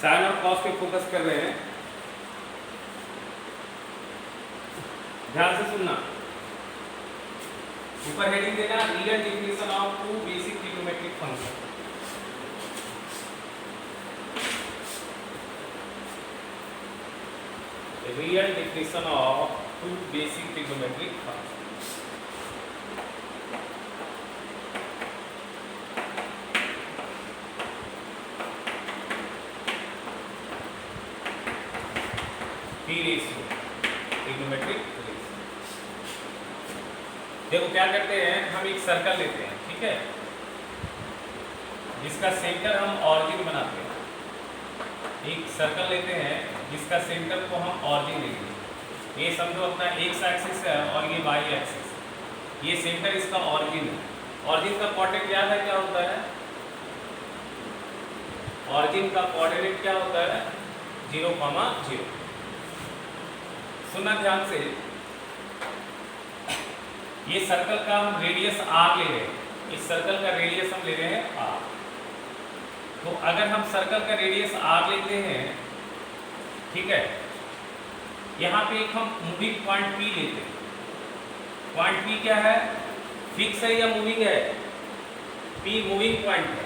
साइन और कॉस पे फोकस कर रहे हैं, ध्यान से सुनना। ऊपर हेडिंग देना real definition of 2 basic trigonometric function. Real definition of 2 basic trigonometric functions. P ratio, trigonometric ratio. देखो क्या करते हैं, हम एक सर्कल लेते हैं, ठीक है, जिसका सेंटर हम ऑरिजिन बनाते हैं। एक सर्कल लेते हैं जिसका सेंटर को हम ऑरिजिन लेंगे। ये समझो अपना एक्स एक्सिस है और ये वाई एक्सिस है, ये सेंटर इसका ऑरिजिन है। ऑरिजिन का कोऑर्डिनेट याद है क्या होता है? ऑरिजिन का कोऑर्डिनेट क्या होता है? 0,0। सुनना ध्यान से, ये सर्कल का हम रेडियस r ले रहे हैं, इस सर्कल का रेडियस हम ले रहे हैं r। तो अगर हम सर्कल का रेडियस r लेते हैं, ठीक है, यहाँ पे एक हम मूविंग पॉइंट P लेते हैं। पॉइंट P क्या है? फिक्स है या मूविंग है? P मूविंग पॉइंट है।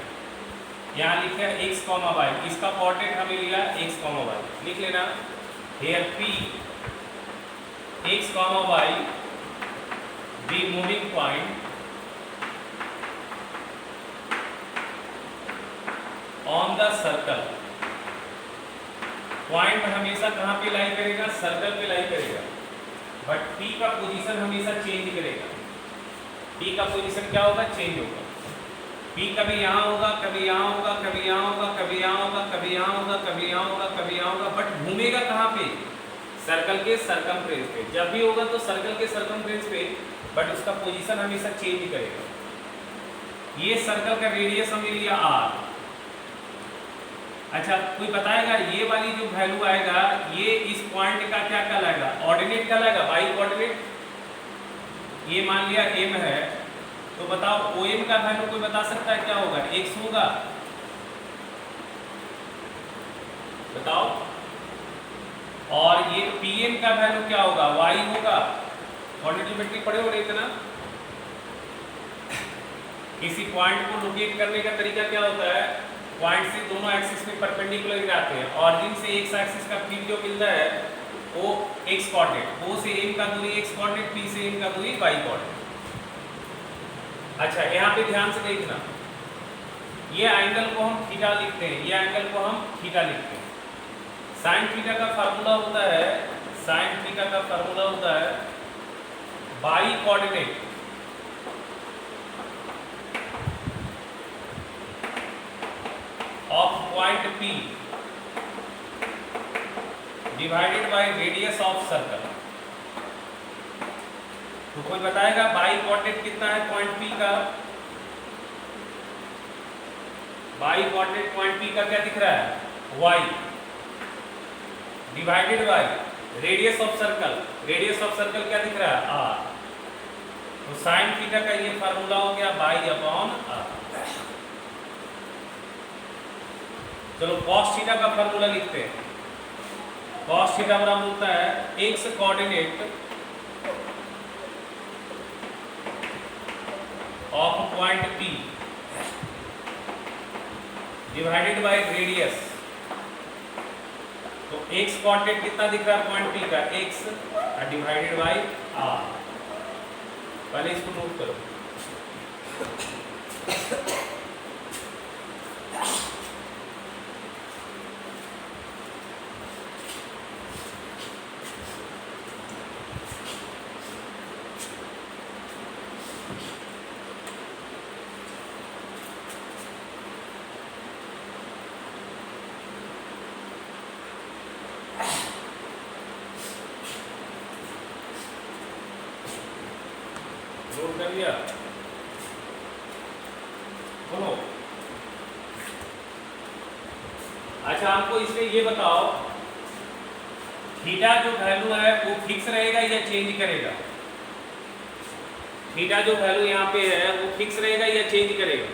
यहाँ लिखे है x, y, इसका कोऑर्डिनेट हमें लिया x, y, लिख लेना। Here P x, y be moving point on the circle. Point हमेशा कहाँ पे लाई करेगा? सर्कल पे लाई करेगा, बट P का पोजीशन हमेशा चेंज करेगा। P का पोजीशन क्या होगा? चेंज होगा। P कभी यहाँ होगा, कभी यहाँ होगा, कभी यहाँ होगा, कभी यहाँ होगा, कभी यहाँ होगा, कभी यहाँ होगा, कभी यहाँ होगा, बट घूमेगा कहाँ पे? सर्कल के सरकमफ्रेंस पे। जब भी होगा तो सर्कल के सरकमफ्रेंस पे, बट उसका पोजीशन हमेशा चेंज करेगा। ये सर्कल का रेडियस हमने लिया r। अच्छा, कोई बताएगा ये वाली जो वैल्यू आएगा ये इस पॉइंट का क्या कहलाएगा? ऑर्डिनेट कहलाएगा, वाई कोऑर्डिनेट। ये मान लिया m है, तो बताओ OM का वैल्यू कोई बता सकता है क्या होगा? x होगा, बताओ। और ये Pn का वैल्यू क्या होगा, y होगा। क्वांटिटी पढ़े हो रहे इतना। किसी पॉइंट को लोकेट करने का तरीका क्या होता है, पॉइंट से दोनों एक्सिस में परपेंडिकुलर गिराते हैं। ऑरिजिन से एक्स एक्सिस का फील्ड जो मिलता है वो एक्स कोऑर्डिनेट, O से M का दूरी एक्स कोऑर्डिनेट, P से M का दूरी y कोऑर्डिनेट। अच्छा, यहाँ पे ध्यान से देखना, ये एंगल को हम थीटा लिखते हैं, ये एंगल को हम थीटा लिखते हैं। साइन थीटा का फार्मूला होता है, साइन थीटा का फार्मूला होता है by coordinate of point P divided by radius of circle. तो कोई बताएगा बाई कोऑर्डिनेट कितना है पॉइंट P का? बाई कोऑर्डिनेट पॉइंट P का क्या दिख रहा है, y divided by radius of circle, radius of circle क्या दिख रहा है, r। तो साइन थीटा का ये फार्मूला हो गया बाई अपॉन r। चलो cos थीटा का फार्मूला लिखते हैं। cos थीटा बराबर होता है x coordinate of point P divided by radius. तो x कोऑर्डिनेट कितना दिख रहा है पॉइंट P का, x डिवाइडेड बाय r। पहले इसको नोट करो। नोट कर लिया, बोलो। अच्छा, हमको इसमें ये बताओ, थीटा जो वैल्यू है वो फिक्स रहेगा या चेंज करेगा? थीटा जो वैल्यू यहाँ पे है वो फिक्स रहेगा या चेंज करेगा?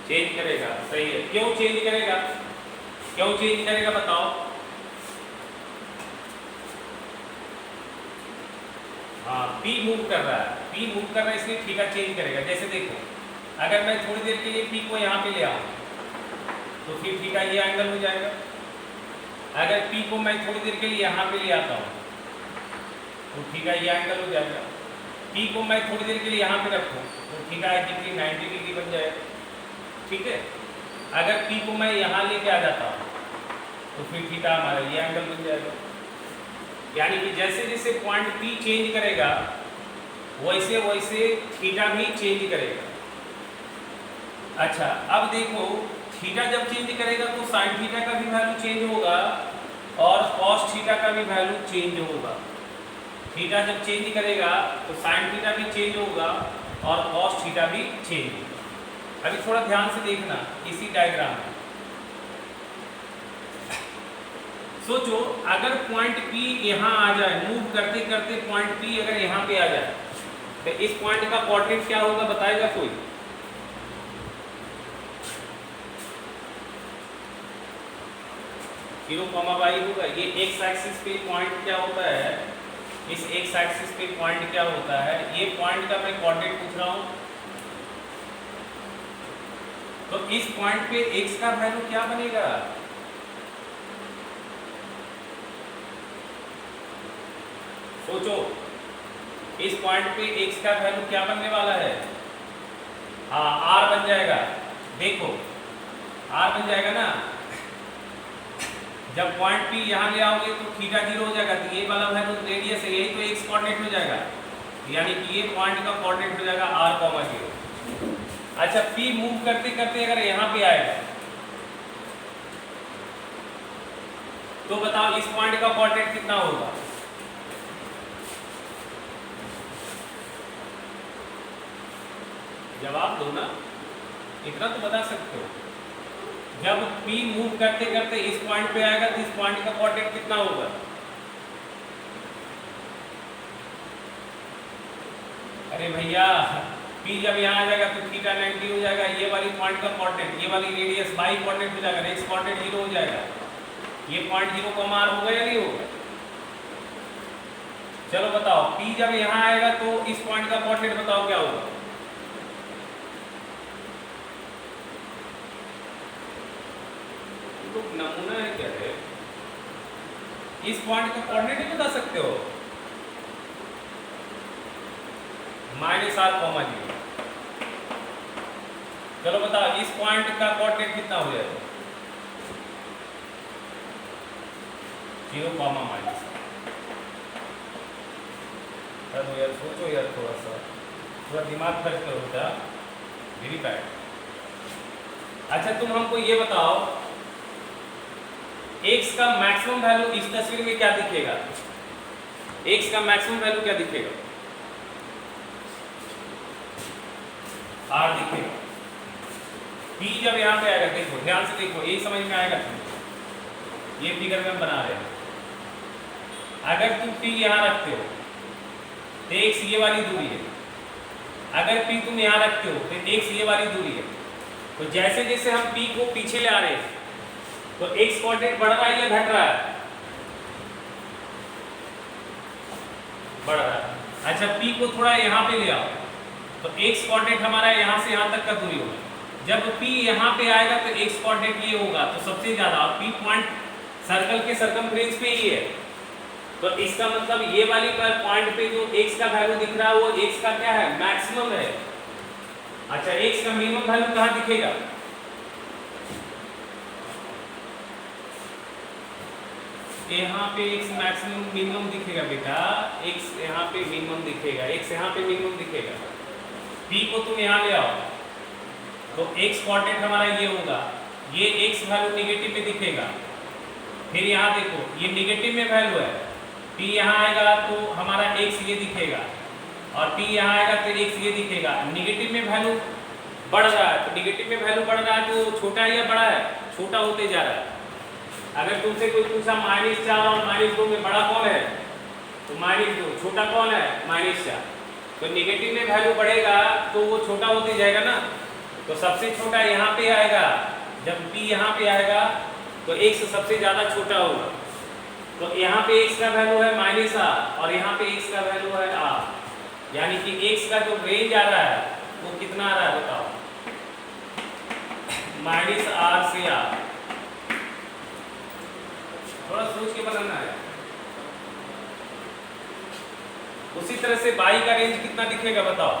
चेंज करेगा, सही है। क्यों चेंज करेगा, क्यों चेंज करेगा बताओ? हाँ, P मूव कर रहा है, P मूव कर रहा है इसलिए थीटा चेंज करेगा। जैसे देखो, अगर मैं थोड़ी देर के लिए P को यहाँ पे ले आऊँ तो फिर थीटा ये एंगल हो जाएगा। अगर P को मैं थोड़ी देर के लिए यहाँ पे ले आता हूँ तो थीटा ये एंगल हो जाएगा। P को मैं थोड़ी देर के लिए यहाँ पे रखूँ तो थीटा 90 डिग्री बन जाएगा, ठीक है। अगर P को मैं यहाँ लेके आ जाता हूँ तो फिर थीटा हमारा ये एंगल बन जाएगा। यानी कि जैसे जैसे पॉइंट P चेंज करेगा वैसे वैसे थीटा भी चेंज करेगा। अच्छा, अब देखो, थीटा जब चेंज करेगा तो साइन थीटा का भी वैल्यू चेंज होगा और कॉस थीटा का भी वैल्यू चेंज होगा। थीटा जब चेंज करेगा तो साइन थीटा भी चेंज होगा और कॉस थीटा भी चेंज होगा। अभी थोड़ा ध्यान से देखना इसी डायग्राम में। सोचो, अगर पॉइंट P यहाँ आ जाए, मूव करते करते पॉइंट P अगर यहाँ पे आ जाए तो इस पॉइंट का कोऑर्डिनेट क्या होगा, बताएगा कोई? जीरो कॉमा वाई होगा। ये एक्स एक्सिस पे पॉइंट क्या होता है, इस एक्स एक्सिस पे पॉइंट क्या होता है, ये पॉइंट का मैं कोऑर्डिनेट पूछ रहा हूँ। तो इस पॉइंट पे x का वैल्यू क्या बनेगा? सोचो, इस पॉइंट पे x का वैल्यू क्या बनने वाला है? हाँ, r बन जाएगा। देखो, r बन जाएगा ना। जब पॉइंट P यहाँ ले आओगे तो थीटा 0 हो जाएगा, तो ये वाला वैल्यू रेडियस है, यही तो x कोऑर्डिनेट हो जाएगा। यानी कि ये पॉइंट का कोऑर्डिनेट हो जाएगा r, 0। अच्छा, P मूव करते करते अगर यहाँ पे आएगा तो बताओ इस पॉइंट का कोऑर्डिनेट कितना होगा? जवाब दो ना, इतना तो बता सकते हो। जब P मूव करते करते इस पॉइंट पे आएगा तो इस पॉइंट का कोऑर्डिनेट कितना होगा? अरे भैया, P जब यहाँ आ जाएगा तो थीटा 90 हो जाएगा, ये वाली पॉइंट का कोऑर्डिनेट, ये वाली रेडियस बाई कोऑर्डिनेट हो जाएगा, नेक्स्ट कोऑर्डिनेट 0 हो जाएगा। ये पॉइंट 0 को मार होगा या नहीं होगा? चलो बताओ, P जब यहाँ आएगा तो इस पॉइंट का कोऑर्डिनेट बताओ क्या होगा? तो नमूना है क्या है? इस पॉइंट का कोऑर्डिनेट ही बता सकते हो, -r,0। चलो बताओ इस पॉइंट का कोऑर्डिनेट कितना हो जाएगा? 0, माइनस। चलो यार सोचो यार, थोड़ा दिमाग खर्च करो बेटा, वेरी बैड। अच्छा तुम हमको ये बताओ, x का मैक्सिमम वैल्यू इस तस्वीर में क्या दिखेगा? x का मैक्सिमम वैल्यू क्या दिखेगा? r दिखेगा। p जब यहाँ पे आएगा, देखो ध्यान से देखो, यही समझ में आएगा तुम, ये फिगर में हम बना रहे हैं। अगर तुम p यहाँ रखते हो तो x ये वाली दूरी है, अगर p तुम यहाँ रखते हो तो x ये वाली दूरी है। तो जैसे जैसे हम p को पीछे ले आ रहे हैं तो x कोऑर्डिनेट बढ़ रहा है या घट रहा है? बढ़ रहा है। अच्छा p को थोड़ा यहाँ पे ले आओ तो x कोऑर्डिनेट हमारा यहाँ से यहाँ तक का दूरी होगा। जब p यहाँ पे आएगा तो x कोऑर्डिनेट ये होगा, तो सबसे ज्यादा, और p पॉइंट सर्कल के सरकमफ्रेंस पे ही है, तो इसका मतलब ये वाली पॉइंट पे जो x का वैल्यू दिख रहा है वो x का क्या है? मैक्सिमम है। अच्छा x का मिनिमम वैल्यू कहाँ दिखेगा? यहाँ पे x मैक्सिमम मिनिमम दिखेगा बेटा, x यहाँ पे मिनिमम दिखेगा, x यहाँ पे मिनिमम दिखेगा। p को तुम यहाँ ले आओ तो x कोऑर्डिनेट हमारा ये होगा, ये x वैल्यू निगेटिव में दिखेगा। फिर यहाँ देखो ये निगेटिव में वैल्यू है, p यहाँ आएगा तो हमारा x ये दिखेगा, और p यहाँ आएगा तो x ये दिखेगा। निगेटिव में वैल्यू बढ़ रहा है, तो निगेटिव में वैल्यू बढ़ रहा है तो छोटा है या बड़ा है? छोटा होते जा रहा है। अगर तुमसे कोई पूछा -4 और -2 में बड़ा कौन है, तो -2, छोटा कौन है? -4। तो निगेटिव में वैल्यू बढ़ेगा तो वो छोटा होते जाएगा ना, तो सबसे छोटा यहाँ पे आएगा। जब p यहाँ पे आएगा तो x सबसे ज्यादा छोटा होगा, तो यहाँ पे x का वैल्यू है -r और यहाँ पे x का वैल्यू है r, यानी कि x का जो रेंज आ रहा है वो कितना आ रहा है बताओ? -r से r। थोड़ा सोच के बनाना है। उसी तरह से y का रेंज कितना दिखेगा बताओ?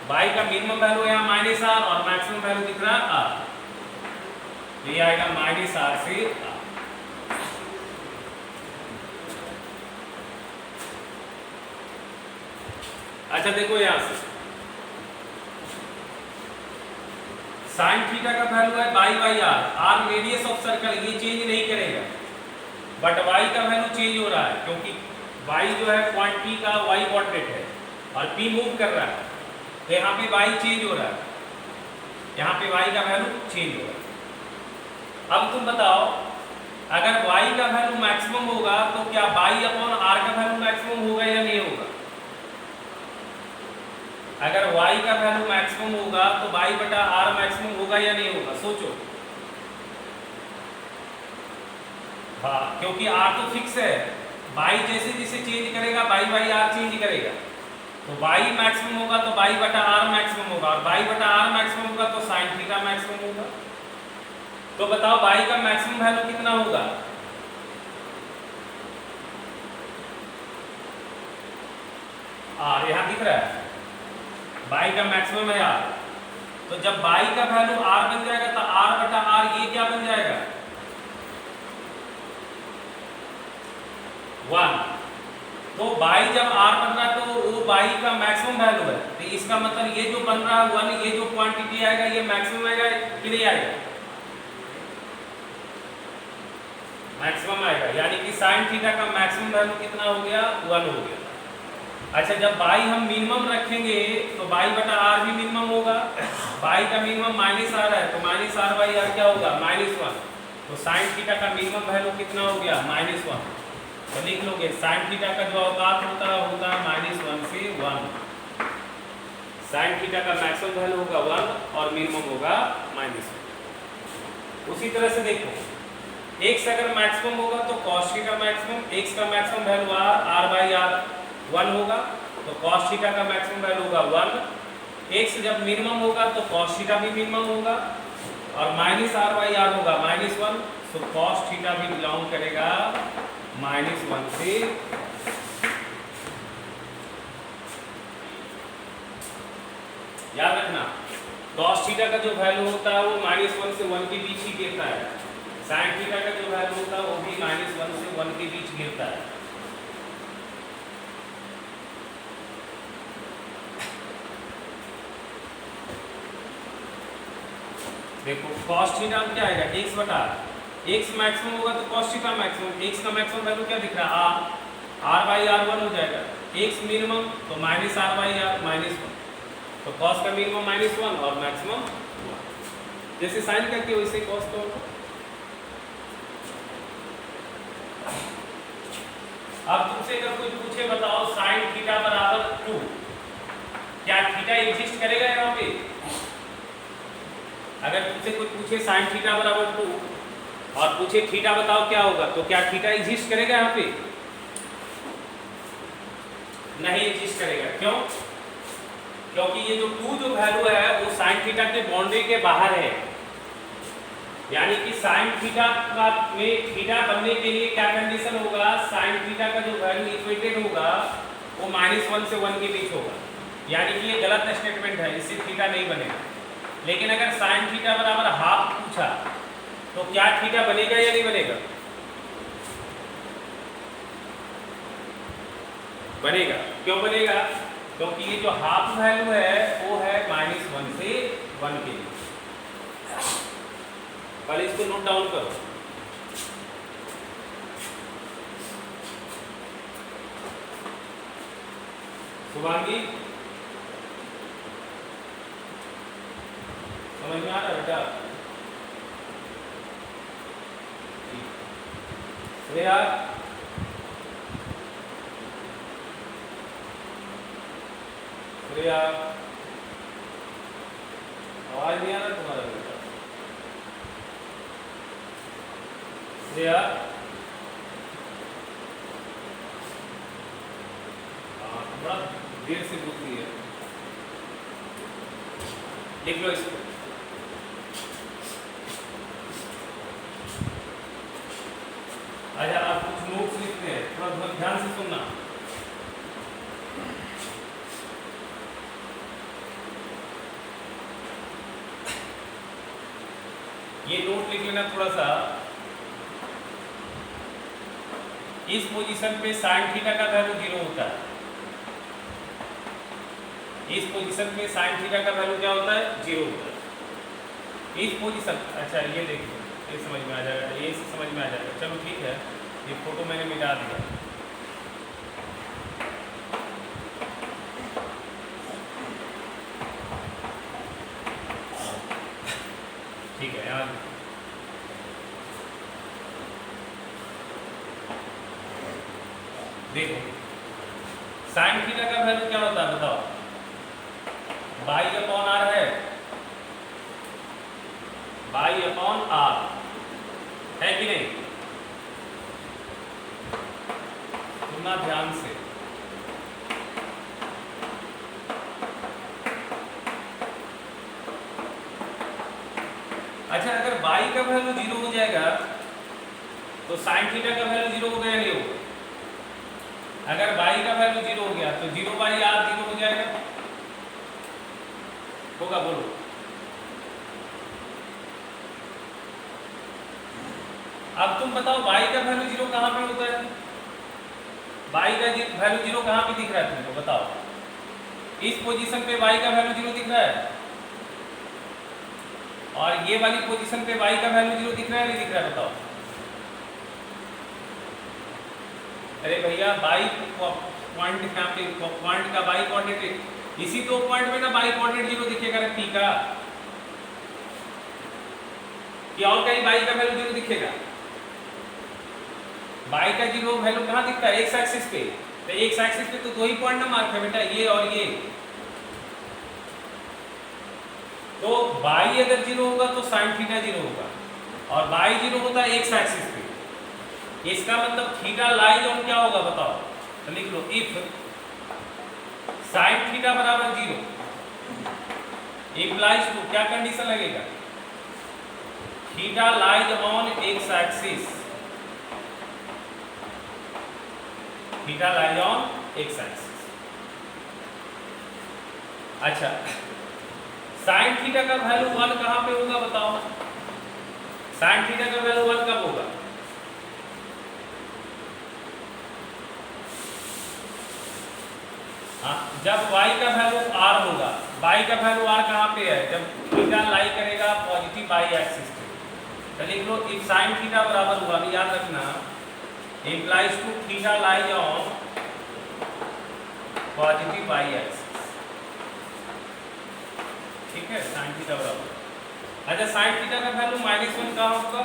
y का मिनिमम वैल्यू यहाँ -r और मैक्सिमम वैल्यू दिख रहा है r, तो ये आएगा -r से r। अच्छा देखो यहाँ से साइन थीटा का वैल्यू है y/r, r radius of circle, ये चेंज नहीं करेगा, बट y का वैल्यू चेंज हो रहा है क्योंकि y जो है पॉइंट P का y कोऑर्डिनेट है और P मूव कर रहा है, तो यहाँ पे y चेंज हो रहा है, यहाँ पे y का वैल्यू चेंज हो रहा है। अब तुम बताओ, अगर y का वैल्यू मैक्सिमम होगा तो क्या y/r का वैल्यू मैक्सिमम होगा या नहीं होगा? अगर y का वैल्यू मैक्सिमम होगा तो y/r मैक्सिमम होगा या नहीं होगा? सोचो। हाँ, क्योंकि r तो फिक्स है, y जैसे जैसे चेंज करेगा y/r चेंज करेगा, तो y मैक्सिमम होगा तो y/r मैक्सिमम होगा, और y/r मैक्सिमम होगा तो sin थीटा मैक्सिमम होगा। तो बताओ y का मैक्सिमम वैल्यू कितना होगा? यहाँ दिख रहा है y का मैक्सिमम है r, तो जब y का वैल्यू r बन जाएगा तो r/r ये क्या बन जाएगा? 1। तो y जब r बन रहा है तो वो y का मैक्सिमम वैल्यू है, तो इसका मतलब ये जो बन रहा है 1, ये जो क्वांटिटी आएगा ये मैक्सिमम आएगा कि नहीं आएगा? मैक्सिमम आएगा, यानी कि sin थीटा का मैक्सिमम वैल्यू कितना हो गया? 1 हो गया। अच्छा जब y हम मिनिमम रखेंगे तो y/r भी मिनिमम होगा, y का मिनिमम -r है तो -r/r क्या होगा? -1। तो sin थीटा का मिनिमम वैल्यू कितना हो गया? -1। तो लिख लोगे sin थीटा का जो अवकाश होता है -1 से 1। साइन थीटा का मैक्सिमम वैल्यू होगा 1 और मिनिमम होगा -1। उसी तरह से देखो x अगर मैक्सिमम होगा तो cos थीटा मैक्सिमम, x का मैक्सिमम वैल्यू r/r 1 होगा तो cos थीटा का मैक्सिमम वैल्यू होगा 1। x जब मिनिमम होगा तो cos थीटा भी मिनिमम होगा और -r/r होगा -1, तो cos थीटा भी बिलोंग करेगा -1 से। याद रखना cos थीटा का जो वैल्यू होता है वो -1 से 1 के बीच ही गिरता है, sin थीटा का जो वैल्यू होता है वो भी -1 से 1 के बीच गिरता है। देखो cos थीटा क्या आएगा x बटा x मैक्सिमम होगा तो cos थीटा मैक्सिमम, x का मैक्सिमम वैल्यू क्या दिख रहा है r/r1 हो जाएगा, x मिनिमम तो -r/r -1, तो cos का मिनिमम -1 और मैक्सिमम 1। जैसे साइन करके वैसे cos को। अब तुमसे अगर कोई पूछे बताओ sin थीटा बराबर 2, क्या थीटा एग्जिस्ट करेगा यहाँ पे? अगर तुमसे कोई पूछे sin थीटा बराबर 2 और पूछे थीटा बताओ क्या होगा, तो क्या थीटा एग्जिस्ट करेगा यहाँ पे? नहीं एग्जिस्ट करेगा। क्यों? क्योंकि ये जो 2 जो वैल्यू है वो sin थीटा के बाउंड्री के बाहर है, यानी कि sin थीटा का में थीटा बनने के लिए क्या कंडीशन होगा, sin थीटा का जो वैल्यू इक्वेटेड होगा वो -1 से 1 के बीच होगा, यानी कि ये गलत स्टेटमेंट है, इससे थीटा नहीं बनेगा। लेकिन अगर sin थीटा बराबर हाफ पूछा तो क्या थीटा बनेगा या नहीं बनेगा? बनेगा। क्यों बनेगा? क्योंकि ये जो हाफ वैल्यू है वो है -1 से 1 के लिए। पहले इसको नोट डाउन करो। शुभांगी समझ में आ रहा है बेटा? श्रेया श्रेया आवाज नहीं आ रहा तुम्हारा बेटा? श्रेया थोड़ा देर से पूछ रही है, लिख लो इसको। अच्छा आप कुछ नोट्स लिखते हैं, थोड़ा ध्यान से सुनना। ये नोट लिख लेना थोड़ा सा। इस पोजीशन पे sin थीटा का वैल्यू 0 होता है, इस पोजीशन पे sin थीटा का वैल्यू क्या होता है? 0 होता है। इस पोजीशन, अच्छा ये देखो, ये समझ में आ जाएगा, ये समझ में आ जाएगा। चलो ठीक है, ये फोटो मैंने मिटा दिया। ठीक है, यहाँ देखो sin थीटा का वैल्यू क्या होता है बताओ? y/r है, y/r है कि नहीं? सुनना ध्यान से। अच्छा अगर y का वैल्यू 0 हो जाएगा तो sin थीटा का वैल्यू 0 हो गया नहीं होगा? अगर y का वैल्यू 0 हो गया तो 0/r 0 हो जाएगा, होगा? बोलो। अब तुम बताओ y का वैल्यू 0 कहाँ पे होता है? y का वैल्यू 0 कहाँ पे दिख रहा है तुमको बताओ? इस पोजीशन पे y का वैल्यू 0 दिख रहा है और ये वाली पोजीशन पे y का वैल्यू 0 दिख रहा है नहीं दिख रहा है बताओ? अरे भैया y पॉइंट यहाँ पे पॉइंट का y कोऑर्डिनेट, इसी तो पॉइंट में ना y कोऑर्डिनेट 0 दिखेगा रखती का, कि और कहीं y का वैल्यू 0 दिखेगा? y का 0 वैल्यू कहाँ दिखता है? x एक्सिस पे। तो x एक्सिस पे तो 2 ही पॉइंट ना मार्क है बेटा, ये और ये। तो बाई अगर जीरो होगा तो साइन थीटा जीरो होगा, और बाई जीरो होता है एक्स एक्सिस पे, इसका मतलब थीटा लाइज ऑन क्या होगा बताओ, तो लिख लो इफ साइन थीटा बराबर जीरो इम्प्लाइज टू, क्या कंडीशन लगेगा, theta lies on x axis, theta lies on x axis. अच्छा, साइन थीटा का वैल्यू 1 कहां पे होगा बताओ, साइन थीटा का वैल्यू 1 कब होगा, जब y का वैल्यू r होगा, y का वैल्यू r कहां पे है, जब थीटा लाई करेगा पॉजिटिव बाई एक्सिस पे, तो लिख लो इफ साइन थीटा बराबर 1, याद रखना, implies to theta lies on positive y axis, ठीक है, साइन थीटा बराबर। अच्छा, साइन थीटा का वैल्यू -1 कहां होगा,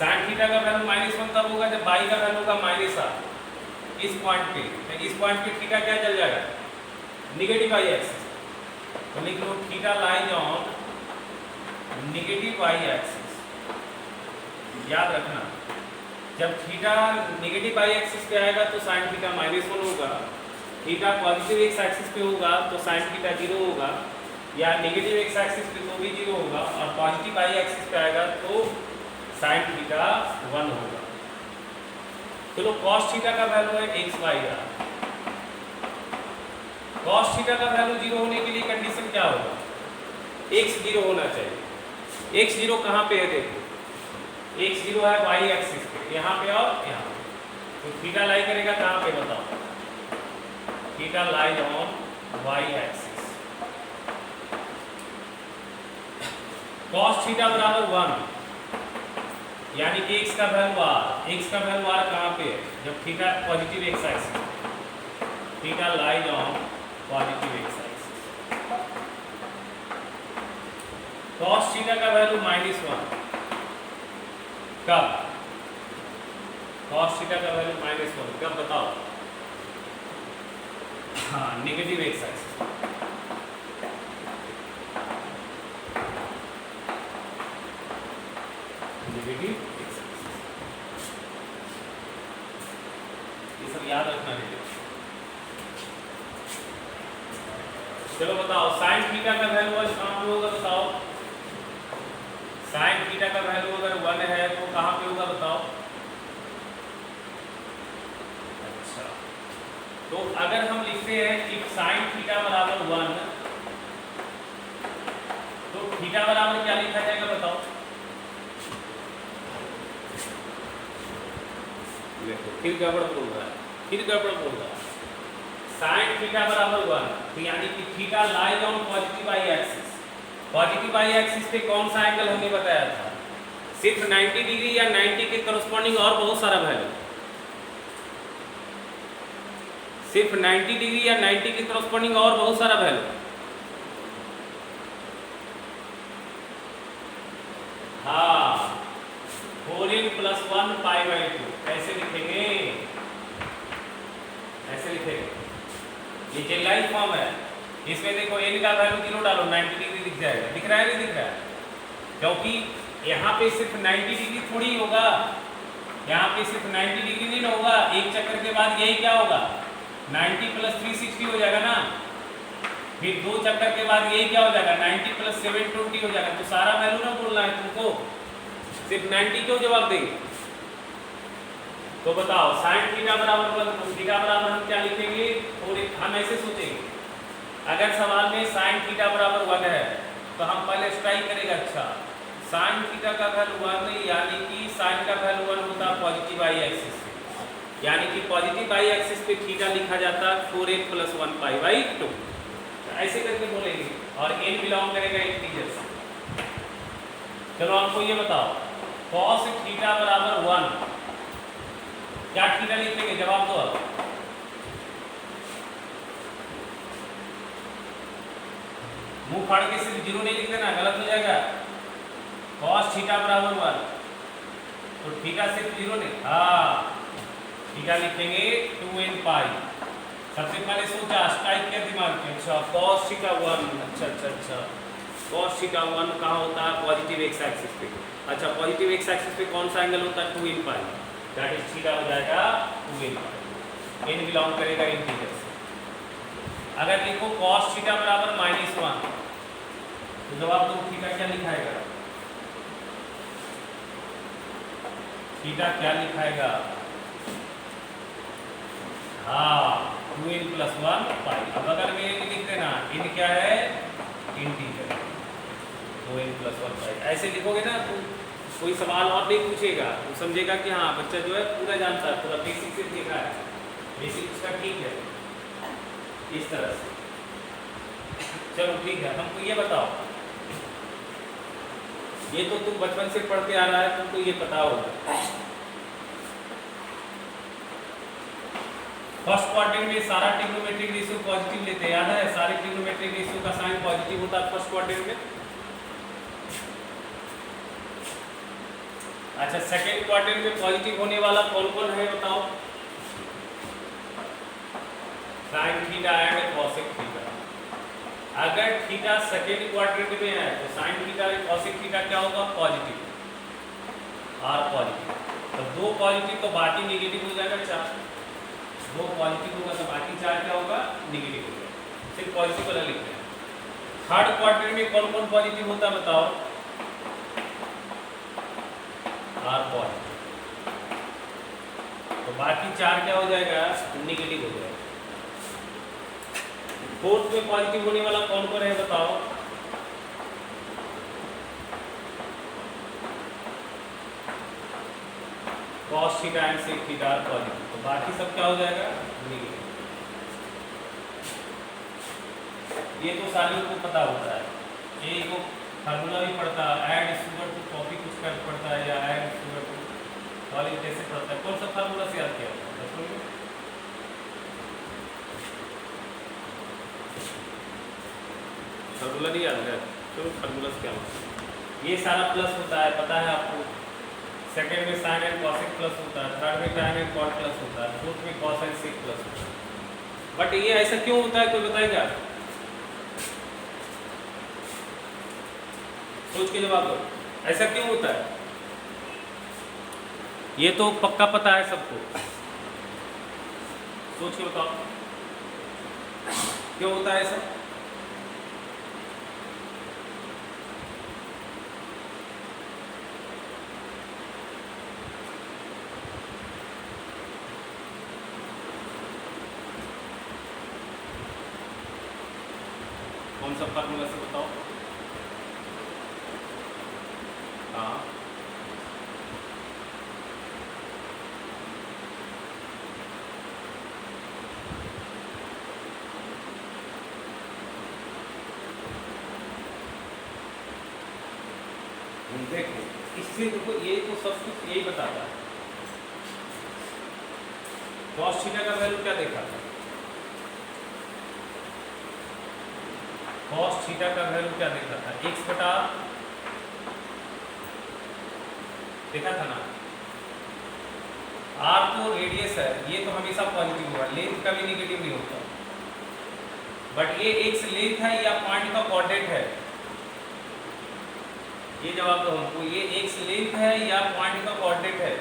साइन थीटा का वैल्यू -1 तब होगा जब y का वैल्यू होगा -r, इस पॉइंट पे, तो इस पॉइंट पे थीटा क्या चल जाएगा, नेगेटिव बाई एक्सिस, तो लिख लो theta lies on negative y axis. याद रखना, जब थीटा नेगेटिव बाई एक्सिस पे आएगा तो साइन थीटा -1 होगा, थीटा पॉजिटिव एक्स एक्सिस पे होगा तो साइन थीटा 0 होगा, या नेगेटिव एक्स एक्सिस पे तो भी 0 होगा, और पॉजिटिव बाई एक्सिस पे आएगा तो साइन थीटा 1 होगा। चलो cos थीटा का वैल्यू है x by r, cos theta का वैल्यू 0 होने के लिए कंडीशन क्या होगा, x 0 होना चाहिए, x 0 कहां पे है, देखो x 0 है y एक्सिस पे, यहाँ पे और यहाँ पे, तो थीटा लाई करेगा कहां पे बताओ, theta lies on y axis, cos theta बराबर 1, यानी कि x का वैल्यू r, x का वैल्यू r कहां पे है, जब theta positive x axis, theta lies on positive x axis, cos theta का वैल्यू -1 कब, cos थीटा का वैल्यू -1 कब बताओ, हाँ, negative x axis, negative x axis, ये सब याद रखना है। चलो बताओ, साइन थीटा का वैल्यू कहां पे होगा बताओ, साइन थीटा का वैल्यू अगर 1 है तो कहां पे होगा बताओ, अच्छा, तो अगर हम लिखते हैं इफ साइन थीटा बराबर 1, तो थीटा बराबर क्या लिखा जाएगा बताओ, फिर गड़बड़ बोल रहा है, फिर गड़बड़ बोल रहा है, साइन थीटा बराबर 1, तो यानी कि theta lies on positive y axis, positive y axis पे कौन सा एंगल हमने बताया था, सिर्फ 90 डिग्री या 90 के करस्पॉन्डिंग और बहुत सारा वैल्यू, सिर्फ 90 डिग्री या 90 के करस्पॉन्डिंग और बहुत सारा वैल्यू, हाँ, 4n + 1 π/2, कैसे लिखेंगे, ऐसे लिखेंगे, ये जनरलाइज फॉर्म है, इसमें देखो n का वैल्यू 0 डालो 90 डिग्री दिख जाएगा, दिख रहा है नहीं दिख रहा है, क्योंकि यहाँ पे सिर्फ 90 डिग्री थोड़ी होगा, यहाँ पे सिर्फ 90 डिग्री नहीं होगा, एक चक्कर के बाद यही क्या होगा, 90 + 360 हो जाएगा ना, फिर 2 चक्कर के बाद यही क्या हो जाएगा, 90 + 720 हो जाएगा, तो सारा वैल्यू ना बोलना है तुमको, सिर्फ 90 क्यों जवाब देंगे, तो बताओ साइन थीटा बराबर 1, तो थीटा बराबर हम क्या लिखेंगे, और हम ऐसे सोचेंगे, अगर सवाल में साइन थीटा बराबर 1 है तो हम पहले स्ट्राइक करेंगे, अच्छा साइन थीटा का वैल्यू 1, यानी कि साइन का वैल्यू 1 होता है पॉजिटिव बाई एक्सिस पे, यानी कि पॉजिटिव बाई एक्सिस पे थीटा लिखा जाता है 4n + 1 π/2, ऐसे करके बोलेंगे, और n बिलोंग करेगा इंटीजर से। चलो आपको ये बताओ, cos थीटा बराबर 1, क्या थीटा लिखेंगे, जवाब दो आप, मुंह फाड़ के सिर्फ 0 नहीं लिख देना, गलत हो जाएगा, cos थीटा बराबर 1, तो थीटा सिर्फ 0 नहीं, हाँ, थीटा लिखेंगे 2n π, सबसे पहले सोचा, स्ट्राइक किया दिमाग में, अच्छा cos थीटा 1, अच्छा cos थीटा 1 कहाँ होता है? पॉजिटिव एक्स एक्सिस पे। अच्छा पॉजिटिव एक्स एक्सिस पे कौन सा एंगल होता है? 2 इन पाई, दैट इज थीटा हो जाएगा 2 इन पाई, इन बिलोंग करेगा इंटीजर से। अगर लिखो cos थीटा बराबर -1, तो जवाब दो, थीटा क्या लिखाएगा? थीटा क्या लिखाएगा? हाँ 2n + 1 पाई। अब अगर में लिख देना, इन क्या है? इंटीजर, 2n + 1 पाई। ऐसे लिखोगे ना तो कोई सवाल और नहीं पूछेगा, तो समझेगा कि हाँ बच्चा जो है पूरा जानता है, पूरा बेसिक से देखा है, बेसिक उसका ठीक है। इस तरह से चलो ठीक है। हमको ये बताओ, ये तो तुम बचपन से पढ़ते आ रहा है, तुमको ये पता होगा। फर्स्ट क्वाड्रेंट में सारा ट्रिग्नोमेट्रिक रेशियो पॉजिटिव लेते हैं, याद है? सारे ट्रिग्नोमेट्रिक रेशियो का साइन पॉजिटिव होता है फर्स्ट क्वाड्रेंट में। अच्छा सेकेंड क्वाड्रेंट में पॉजिटिव होने वाला कौन कौन है बताओ? Sine theta and cosec theta. अगर थीटा सेकेंड क्वाड्रेंट में है तो sine theta and cosec theta क्या होगा? Positive, are positive. तो दो पॉजिटिव तो बाकी नेगेटिव हो जाएगा, 4 दो पॉजिटिव होगा तो बाकी 4 क्या होगा? नेगेटिव होगा। सिर्फ पॉजिटिव वाला लिखते हैं। थर्ड क्वाड्रेंट में कौन कौन पॉजिटिव होता है बताओ? आर पॉजिटिव, तो बाकी 4 क्या हो जाएगा? नेगेटिव हो जाएगा। फोर्थ में पॉजिटिव होने वाला कौन कौन है बताओ? cos theta and sec theta positive, तो बाकी सब क्या हो जाएगा? नेगेटिव। ये तो सारियों को पता होता है, ये को फार्मूला भी पढ़ता है, ऐड शुगर टू कॉफी कुछ कर पड़ता है, या ऐड शुगर टू कॉलिंग कैसे पढ़ता है? कौन सा फार्मूला से याद किया होगा? फार्मूला नहीं याद है तो फार्मूला क्या होता है? ये सारा प्लस होता है, पता है आपको। सेकंड में साइन एंड कॉसेक प्लस होता है, थर्ड में tan एंड कॉट प्लस होता है, फोर्थ में कॉस एंड सेक प्लस होता है। बट ये ऐसा क्यों होता है, कोई बताएगा? सोच के जवाब दो, ऐसा क्यों होता है? ये तो पक्का पता है सबको, सोच के बताओ क्यों होता है ऐसा? कौन सा फार्मूला से बताओ? हाँ देखो, इससे देखो ये तो सब कुछ यही बताता है। cos थीटा का वैल्यू क्या देखा था? cos थीटा का वैल्यू क्या देखा था? x बटा देखा था ना। r तो रेडियस है, ये तो हमेशा पॉजिटिव होगा, लेंथ कभी नेगेटिव नहीं होता। बट ये x लेंथ है या पॉइंट का कोऑर्डिनेट है? ये जवाब दो हमको, ये x लेंथ है या पॉइंट का कोऑर्डिनेट है?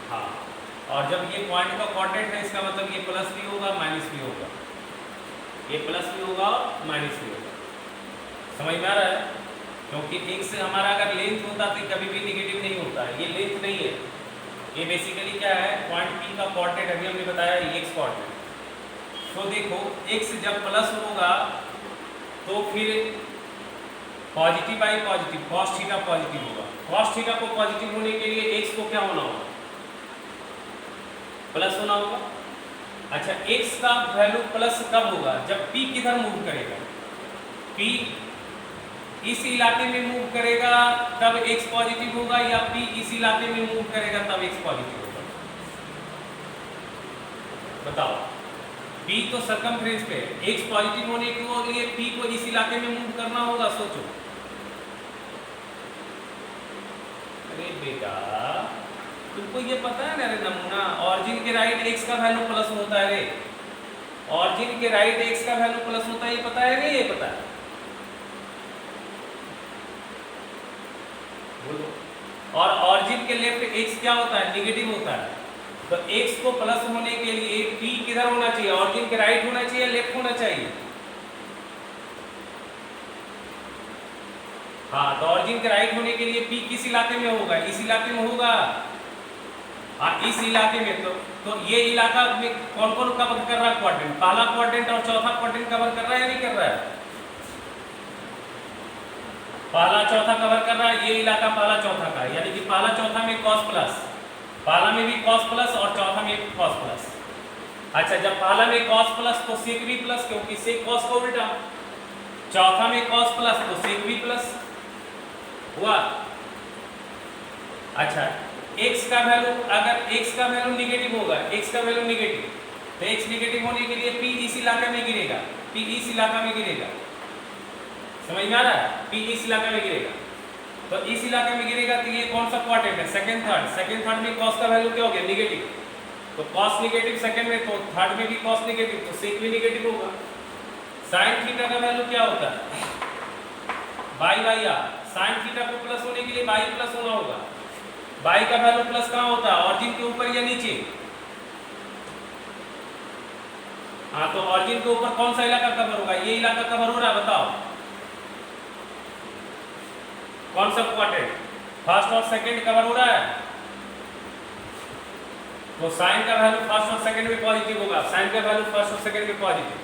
हाँ, और जब ये पॉइंट का कोऑर्डिनेट है इसका मतलब ये प्लस भी होगा माइनस भी होगा, ये प्लस भी होगा माइनस भी होगा। समझ में आ रहा है? क्योंकि x हमारा अगर लेंथ होता तो कभी भी नेगेटिव नहीं होता है, ये लेंथ नहीं है, ये बेसिकली क्या है? पॉइंट P का कोऑर्डिनेट, अभी हमने बताया ये x कोऑर्डिनेट। तो देखो x जब प्लस होगा तो फिर positive by positive, cos theta positive होगा। cos थीटा को पॉजिटिव होने के लिए x को क्या होना होगा? प्लस होना होगा। अच्छा x का वैल्यू प्लस कब होगा? जब p किधर मूव करेगा? p इस इलाके में मूव करेगा तब x पॉजिटिव होगा, या p इस इलाके में मूव करेगा तब x पॉजिटिव होगा? बताओ। p तो सर्कमफ्रेंस पे है, x पॉजिटिव होने के लिए p को इस इलाके में मूव करना होगा। सोचो, अरे बेटा तुमको ये पता है ना रे नमूना, ऑरिजिन के राइट x का वैल्यू प्लस होता है रे, ऑरिजिन के राइट x का वैल्यू प्लस होता है, ये पता है रे, ये पता है? बोलो। और ऑरिजिन के लेफ्ट x क्या होता है? निगेटिव होता है। तो x को प्लस होने के लिए p किधर होना चाहिए? ऑरिजिन के राइट होना चाहिए, लेफ्ट होना चाहिए? हाँ, तो ऑरिजिन के राइट होने के लिए p किस इलाके में होगा? इस इलाके में होगा। हाँ, इस इलाके में। तो ये इलाका में कौन कौन कवर कर रहा है? क्वाड्रेंट, पहला क्वाड्रेंट और चौथा क्वाड्रेंट कवर कर रहा है या नहीं कर रहा है? पहला चौथा कवर कर रहा है, ये इलाका पहला चौथा का है, यानी कि पहला चौथा में cos प्लस, पहला में भी cos प्लस और चौथा में cos प्लस। अच्छा, जब पहला में cos प्लस तो sec भी प्लस, क्योंकि sec cos को उल्टा। चौथा में cos प्लस तो sec भी प्लस हुआ। अच्छा, x का वैल्यू, अगर x का वैल्यू निगेटिव होगा, x का वैल्यू निगेटिव, तो x निगेटिव होने के लिए p इस इलाके में गिरेगा, p इस इलाका में गिरेगा। समझ में आ रहा है? p इस इलाके में गिरेगा। तो इस इलाके में गिरेगा तो ये कौन सा क्वाड्रेंट है? Second third. सेकंड थर्ड में cos का वैल्यू क्या हो गया? निगेटिव। तो cos निगेटिव सेकंड में, तो थर्ड में भी cos निगेटिव, तो sec भी निगेटिव होगा। sin थीटा का वैल्यू क्या होता है? Y by r. sin theta को प्लस होने के लिए बाई प्लस होना होगा। बाई का वैल्यू प्लस कहाँ होता है? ऑरिजिन के ऊपर या नीचे? हाँ, तो ऑरिजिन के ऊपर कौन सा इलाका कवर होगा? ये इलाका कवर हो रहा है, बताओ कौन सा क्वाड्रेंट? फर्स्ट और सेकंड कवर हो रहा है। तो साइन का वैल्यू फर्स्ट और सेकंड में पॉजिटिव होगा, साइन का वैल्यू फर्स्ट और सेकंड में पॉजिटिव,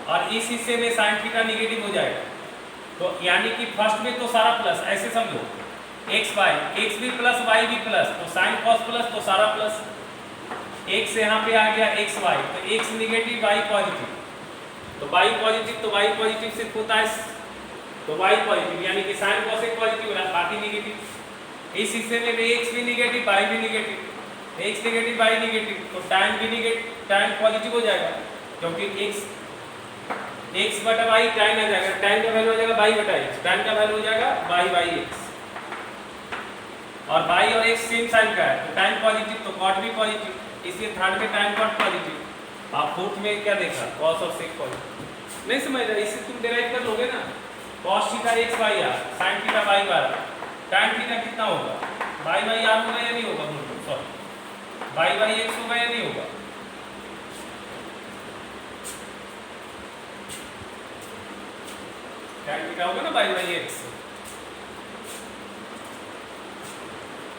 और इस हिस्से में साइन थीटा निगेटिव हो जाएगा। तो यानी कि फर्स्ट में तो सारा प्लस, ऐसे समझो, x वाई, x भी प्लस वाई भी प्लस, तो साइन कॉस प्लस तो सारा प्लस। x यहाँ पे आ गया x वाई, तो x निगेटिव वाई पॉजिटिव, तो वाई पॉजिटिव, तो वाई पॉजिटिव सिर्फ होता है, तो वाई पॉजिटिव, यानी कि साइन कॉस एक पॉजिटिव रहा, बाकी निगेटिव। इस हिस्से में भी x भी निगेटिव वाई भी negative, x negative y negative, तो टाइम भी निगेटिव, टाइम पॉजिटिव हो जाएगा, क्योंकि x बटा वाई टाइम आ जाएगा, टाइम का वैल्यू हो जाएगा वाई बटा x, टाइम का वैल्यू हो जाएगा वाई बाई x, और y और x सेम साइन का है, तो टाइम पॉजिटिव, तो कॉट भी पॉजिटिव, इसलिए थर्ड में टाइम कॉट पॉजिटिव। आप फोर्थ में क्या देखा? cos और sec पॉजिटिव। नहीं समझ रहे? इससे तुम डिराइव कर लोगे ना, cos theta x by r, sin theta y बार, tan थीटा कितना होगा? y बाई आर होगा या नहीं होगा? सॉरी, y बाई x होगा या नहीं होगा? tan थीटा होगा ना y by x,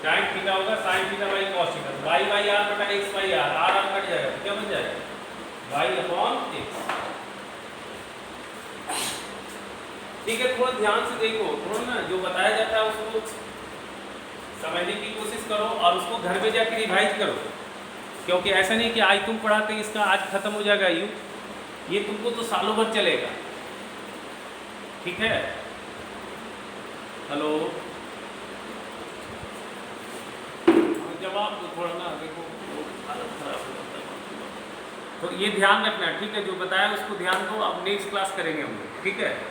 tan theta होगा sin theta by cos theta, y by r बटा x by r, r r cut जाएगा, क्या बन जाएगा? y upon x। ठीक है, थोड़ा ध्यान से देखो, थोड़ा ना जो बताया जाता है उसको समझने की कोशिश करो, और उसको घर में जाकर रिवाइज करो, क्योंकि ऐसा नहीं कि आज तुम पढ़ाते इसका आज खत्म हो जाएगा, ये तुमको तो सालों भर चलेगा। ठीक है, हेलो, जवाब तो थोड़ा ना देखो, हालत खराब हो जाता है, तो ये ध्यान रखना। ठीक है, जो बताया उसको ध्यान दो, अब नेक्स्ट क्लास करेंगे हम लोग। ठीक है।